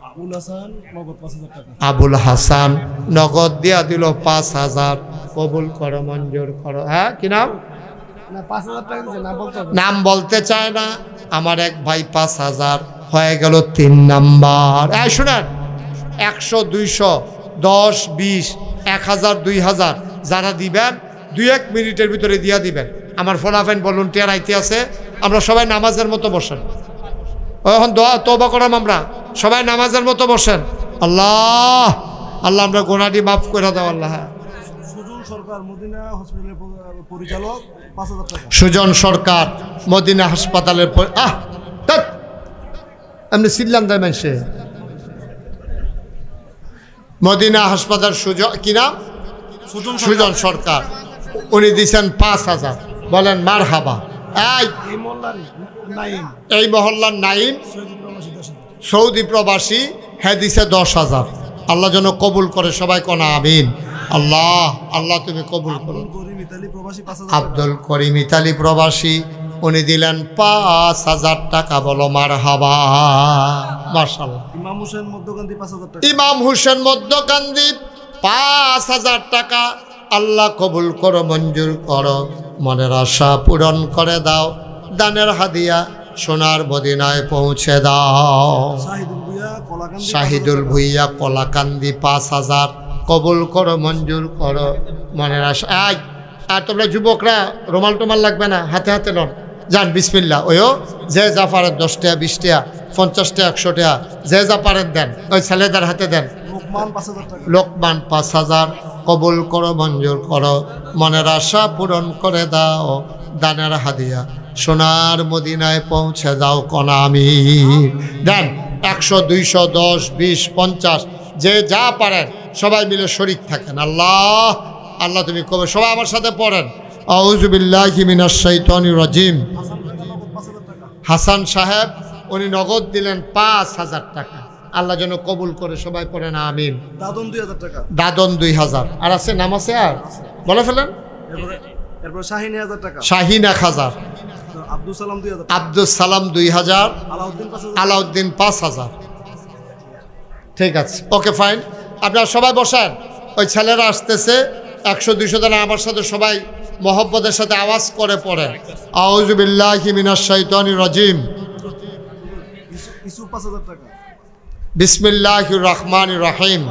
আবুল হাসান নগদ 5,000 টাকা। আবুল হাসান নগদ দিয়া দিল 5,000। কবুল করো, মঞ্জুর করো। হ্যাঁ, কি নাম? না 5,000 টাকা দিয়েছে, নাম বলতে হবে। নাম বলতে চায় না আমার এক ভাই। 5,000 হয়ে গেল 3 নাম্বার। এই শুনেন, 100, 200, 10, 20, 1,000, 2,000 যারা দিবেন 2-1 মিনিটের ভিতরে দিয়া দিবেন। আমার ফোলাফেন ভলান্টিয়ার আইতে আছে। আমরা সবাই নামাজের মতো বসেন। এখন দোয়া তওবা করাম, আমরা সবাই নামাজের মতো বসেন। আল্লাহ আল্লাহ আমরা গোনাটি মাফ করে দাও আল্লাহ। সুজন সরকার মদিনা হসপিটালের পরিচালক 5,000 টাকা। সুজন সরকার মদিনা হাসপাতালের এমনি সিল্লাম দেয় মানুষে। মদিনা হাসপাতাল সুজন, কি নাম? সুজন সরকার। উনি দিচ্ছেন 5,000। বলেন মারহাবা। এই মহল্লার নাইম সৌদি প্রবাসী, হ্যাঁ দিছে 10,000। আল্লাহ যেন কবুল করে, সবাই কোনা আমিন। আল্লাহ আল্লাহ তুমি কবুল করো। আব্দুল করিম ইতালি প্রবাসী, উনি দিলেন 5,000 টাকা। বলো মারহাবা। মাশাআল্লাহ। ইমাম হোসেন মধ্যকান্দি 5,000 টাকা। ইমাম হোসেন মধ্যকান্দি 5,000 টাকা। আল্লাহ কবুল করো, মঞ্জুর করো, মনের আশা পূরণ করে দাও, দানের হাদিয়া সোনার মদিনায় পৌঁছে দাও। শাহিদুল ভুইয়া কলাকান্দি 5,000। কবুল করো, মঞ্জুর করো, মনের আশা। আর তোমরা যুবকরা রুমাল টুমাল লাগবে না, হাতে হাতে লন। যান বিসমিল্লাহ। ওইও যে যা পারেন 10 টাকা, 20 টাকা, 50 টাকা, 100 টাকা, যে যা পারেন দেন। ওই ছেলেদের হাতে দেন। লোকমান 5,000। কবুল করো, মঞ্জুর করো, মনের আশা পূরণ করে দাও, দানের হাদিয়া সোনার মদিনায় পৌঁছে দাও। কোন আমিন। দেন 100, 200, 10, 20, 50, যে যা পারেন সবাই মিলে শরীক থাকেন। আল্লাহ আল্লাহ তুমি কবে। সবাই আমার সাথে পড়েন, আউযু বিল্লাহি মিনাশ শাইতানির রাজিম। হাসান সাহেব উনি নগদ দিলেন 5,000 টাকা। আল্লাহ যেন কবুল করে, সবাই পড়েন আমিন। দাদন 2,000 টাকা। দাদন 2,000। আর আছে, নাম আছে, আর বলে ফেলেন। এরপর শাহিন 1,000 টাকা। শাহিন 1,000। আব্দুল সালাম 2,000। আব্দুল সালাম 2,000। আলাউদ্দিন 5,000। আলাউদ্দিন 5,000। ঠিক আছে, ওকে ফাইন। আপনারা সবাই বসেন। ওই ছেলেরা আসতেছে 100, 200 টাকা। আমার সাথে সবাই মহব্বতের সাথে আওয়াজ করে পড়েন, আউযু বিল্লাহি মিনাশ শাইতানির রাজিম। ইসু 5,000 টাকা। বিসমিল্লাহির রহমানির রহিম।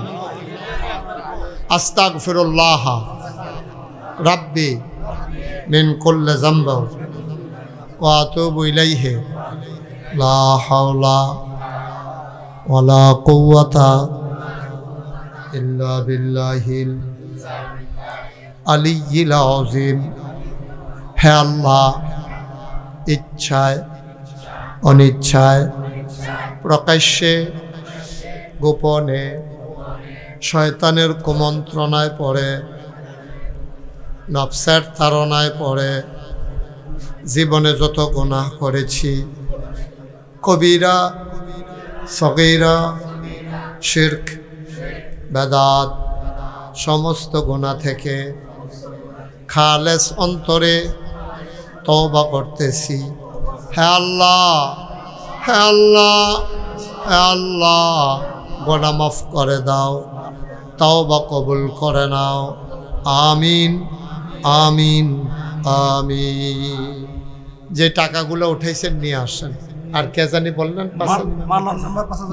আস্তাগফিরুল্লাহ রাব্বি মিন কুল্লি যামব ওয়া আতুবু ইলাইহি লা হাওলা ওয়ালা কুওয়াতা ইল্লা বিল্লাহিল আলিয়্যিল আযীম। হে আল্লাহ, ইচ্ছায় অনিচ্ছায়, প্রকাশ্যে গোপনে, শয়তানের কুমন্ত্রণায় পড়ে, নফসের তাড়নায় পড়ে জীবনে যত গুনাহ করেছি, কবিরা সগীরা, শিরক, বেদাত, সমস্ত গুনাহ থেকে খালেস অন্তরে তওবা করতেছি। হে আল্লাহ, হে আল্লাহ, হে আল্লাহ, গুনাহ মাফ করে দাও, তওবা কবুল করে নাও। আমিন আমিন আমিন। যে টাকাগুলো উঠাইছেন নিয়ে আসেন। আর কে জানি বললেন?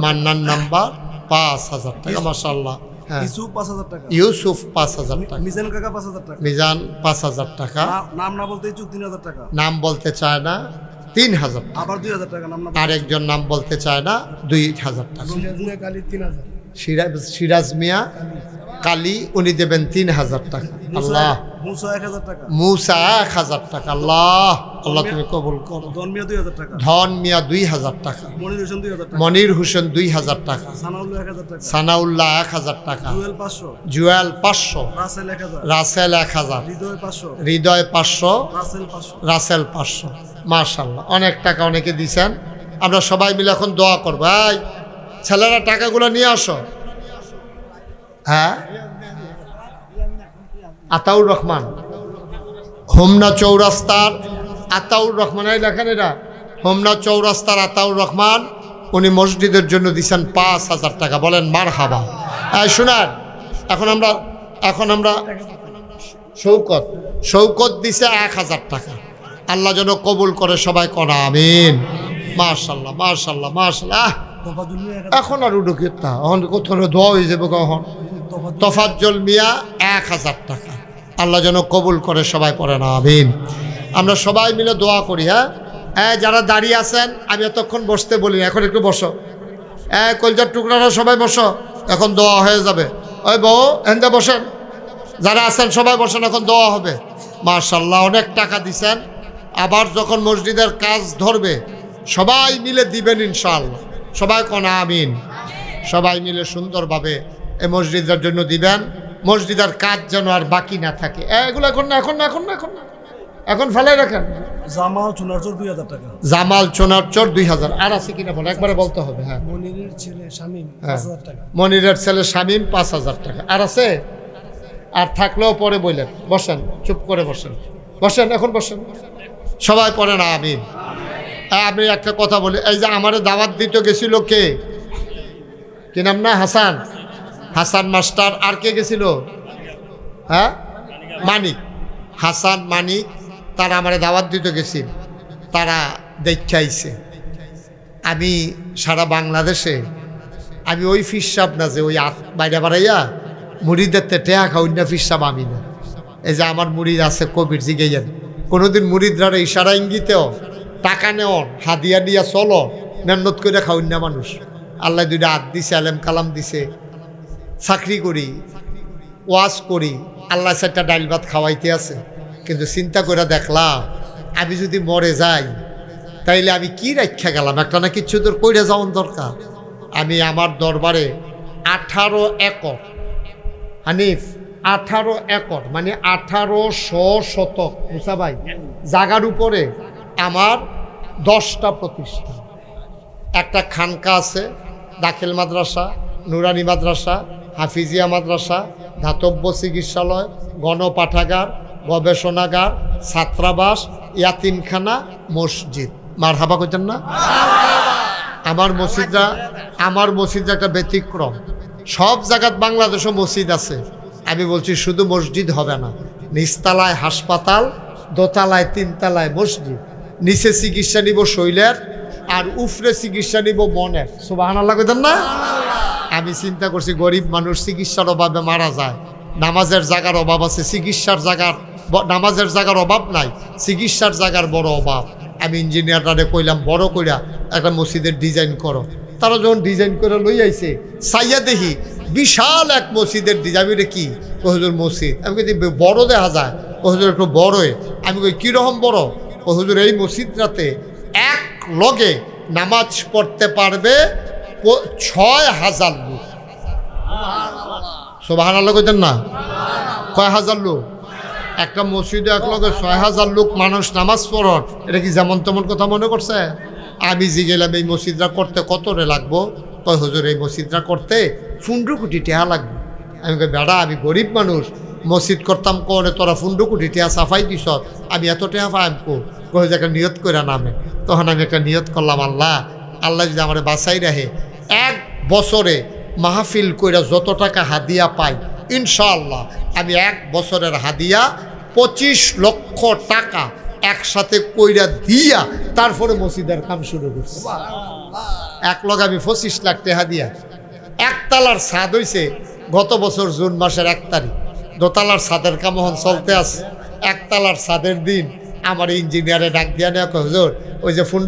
মান্নান নাম্বার 5,000 টাকা। মাশাআল্লাহ। হ্যাঁ ইউসুফ 5000 টাকা, ইউসুফ 5000 টাকা, মিজান কাকা 5000 টাকা, মিজান 5000 টাকা, নাম না বলতে ইচ্ছুক 3000 টাকা, নাম বলতে চায় না 3000 টাকা, আবার 2000 টাকা নাম না আরেকজন নাম বলতে চায় না 2000 টাকা, সিরাজ মিয়া কালী 3000, সিরাজ মিয়া কালী উনি দেবেন 3000 টাকা। আল্লাহ মুসা 1000 টাকা, মুসা 1000 টাকা। আল্লাহ আল্লাহ তুমি কবুল করো। ধন মিয়া 2000 টাকা, ধন মিয়া 2000 টাকা, মনির হোসেন 2000 টাকা, মনির হোসেন 2000 টাকা, সানাউল্লাহ 1000 টাকা, সানাউল্লাহ 1000 টাকা, জুয়েল 500, জুয়েল 500, রাসেল 1000, রাসেল 1000, হৃদয় 500, হৃদয় 500, রাসেল 500, রাসেল 500। মাশাআল্লাহ অনেক টাকা অনেকে দিছেন। আমরা সবাই মিলে এখন দোয়া করব। ভাই ছেলেরা টাকাগুলো নিয়ে আসো। হ্যাঁ আতাউর রহমান হোমনা চৌরাস্তার আতাউর রহমান, এই লেখেন এটা হোমনা চৌরাস্তার আতাউর রহমান, উনি মসজিদের জন্য দিচ্ছেন 5000 টাকা। বলেন মারহাবা। শোনান এখন আমরা শৌকত দিছে 1000 টাকা। আল্লাহ যেন কবুল করে, সবাই করা আমিন। মাশাআল্লাহ মাশাআল্লাহ মাশাআল্লাহ। তোফাজুল মিয়া 1000, এখন আর উডুকিত না, এখন কোথাও দোয়া হয়ে যাবে কখন। তোফাজ্জল মিয়া 1000 টাকা। আল্লাহ যেন কবুল করে, সবাই পড়ে না আমিন। আমরা সবাই মিলে দোয়া করি। হ্যাঁ যারা দাঁড়িয়ে আছেন আমি এতক্ষণ বসতে বলি, এখন একটু বসো। কলজার টুকরারা সবাই বসো, এখন দোয়া হয়ে যাবে। ওই বউ এনতে বসেন, যারা আছেন সবাই বসেন, এখন দোয়া হবে। মাশাআল্লাহ অনেক টাকা দিছেন। আবার যখন মসজিদের কাজ ধরবে সবাই মিলে দিবেন ইনশাআল্লাহ। সবাই কোন আমিন। সবাই মিলে সুন্দরভাবে এই মসজিদের জন্য দিবেন। মসজিদের কাজ যেন আর বাকি না থাকে। এগুলো এখন না, এখন না, এখন না, এখন না, এখন ফেলাই রাখেন। জামাল চুনারচর 2000 টাকা, জামাল চোনারচর 2000। আর আছে কিনা বলে একবারে বলতে হবে। হ্যাঁ মনিরের ছেলে শামীম হ্যাঁ। 5000 টাকা, মনিরের ছেলে শামীম 5000 টাকা। আর আছে? আর থাকলেও পরে বললেন। বসেন, চুপ করে বসেন, বসেন, এখন বসেন, সবাই পড়ে না আমিন। আমি একটা কথা বলি, এই যে আমারে দাওয়াত দিতে গেছিল কে, কি নাম না, হাসান, হাসান মাস্টার। আর কে গেছিল? হ্যাঁ মানিক, হাসান মানিক, তারা আমারে দাওয়াত দিতে গেছিল। তারা দেখাইছে আমি সারা বাংলাদেশে আমি ওই ফিসাব না যে ওই বাইরে বাড়াইয়া মুড়িদের টেহা খাওয়াই না, ফিসাব আমি না। এই যে আমার মুড়িদ আছে কবির জিগাইয়ান, কোনোদিন মুড়িদরা ইশারা ইঙ্গিতেও টাকা নেওয়ার হাদিয়া দিয়া চলো, মেহনত করে খাওয়াই না মানুষ। আল্লাহ দুইটা হাত দিছে, আলেম কালাম দিছে, চাকরি করি, ওয়াজ করি, আল্লাহ চারটা ডাইল ভাত খাওয়াইতে আছে। কিন্তু চিন্তা করে দেখলাম আমি যদি মরে যাই তাইলে আমি কি রাখা গেলাম, একটা না কিছু তোর কইরা যাওয়ার দরকার। আমি আমার দরবারে 18 একর, হানিফ 18 একর মানে 1800 শতক মুসা ভাই জায়গার উপরে আমার 10টা প্রতিষ্ঠান। একটা খানকা আছে, দাখিল মাদ্রাসা, নুরানি মাদ্রাসা, হাফিজিয়া মাদ্রাসা, ধাতব্য চিকিৎসালয়, গণপাঠাগার, গবেষণাগার, ছাত্রাবাস, ইয়াতিমখানা, মসজিদ। মারহাবা কইতেন না? আমার মসজিদটা একটা ব্যতিক্রম। সব জায়গাত বাংলাদেশও মসজিদ আছে, আমি বলছি শুধু মসজিদ হবে না, নিচতলায় হাসপাতাল, দোতলায় 3 তলায় মসজিদ, নিচে চিকিৎসা নিব শৈলের আর উপরে চিকিৎসা নিব মনের। সুবহানাল্লাহ কইতেন না? আমি চিন্তা করছি গরিব মানুষ চিকিৎসার অভাবে মারা যায়, নামাজের জায়গার অভাব আছে, চিকিৎসার জায়গার নামাজের জায়গার অভাব নাই, চিকিৎসার জায়গার বড় অভাব। আমি ইঞ্জিনিয়াররা কইলাম বড় কইরা একটা মসজিদের ডিজাইন করো। তারা যখন ডিজাইন করে লই আইছে, চাইয়া দেখি বিশাল এক মসজিদের ডিজাইন। এটা কি? ও হুজুর মসজিদ। আমি কই বড় দেখা যায়। ও হুজুর একটু বড়ই। আমি কই কীরকম বড়? ও হুজুর এই মসজিদটাতে এক লগে নামাজ পড়তে পারবে 6000 লোক। সুবহানাল্লাহ কইতেন না? কয় হাজার লোক? একটা মসজিদে এক লগে 6000 লোক মানুষ নামাজ পড়ন, এটা কি যেমন তেমন কথা মনে করছে? আমি জিগেলাম এই মসজিদটা করতে কত রে লাগবো? কয় হুজুর এই মসজিদটা করতে 15 কোটি টাকা লাগবে। আমি কই বেড়া আমি গরিব মানুষ, মসজিদ করতাম কোনে, তোরা 15 কোটি টাকা সাফাই দিস, আমি এত টাকা পাইম কই যে একটা নিয়ত করে নামে। তখন আমি একটা নিয়ত করলাম, আল্লাহ যদি আমার বাঁচাই রাখে 1 বছরে মাহফিল কইরা যত টাকা হাদিয়া পাই ইনশাআল্লাহ আমি 1 বছরের হাদিয়া 25 লক্ষ টাকা একসাথে কইরা দিয়া তারপরে মসজিদের কাম শুরু করছি। এক লগে আমি 25 লাখ টাকা দিয়া, একতলার ছাদ হইছে গত বছর জুন মাসের 1 তারিখ দোতলার ছাদের কাম এখন চলতে আছে, একতলার ছাদের দিন আমার ইঞ্জিনিয়ারে ডাক দিয়া নেওয়া হুজুর ওই যে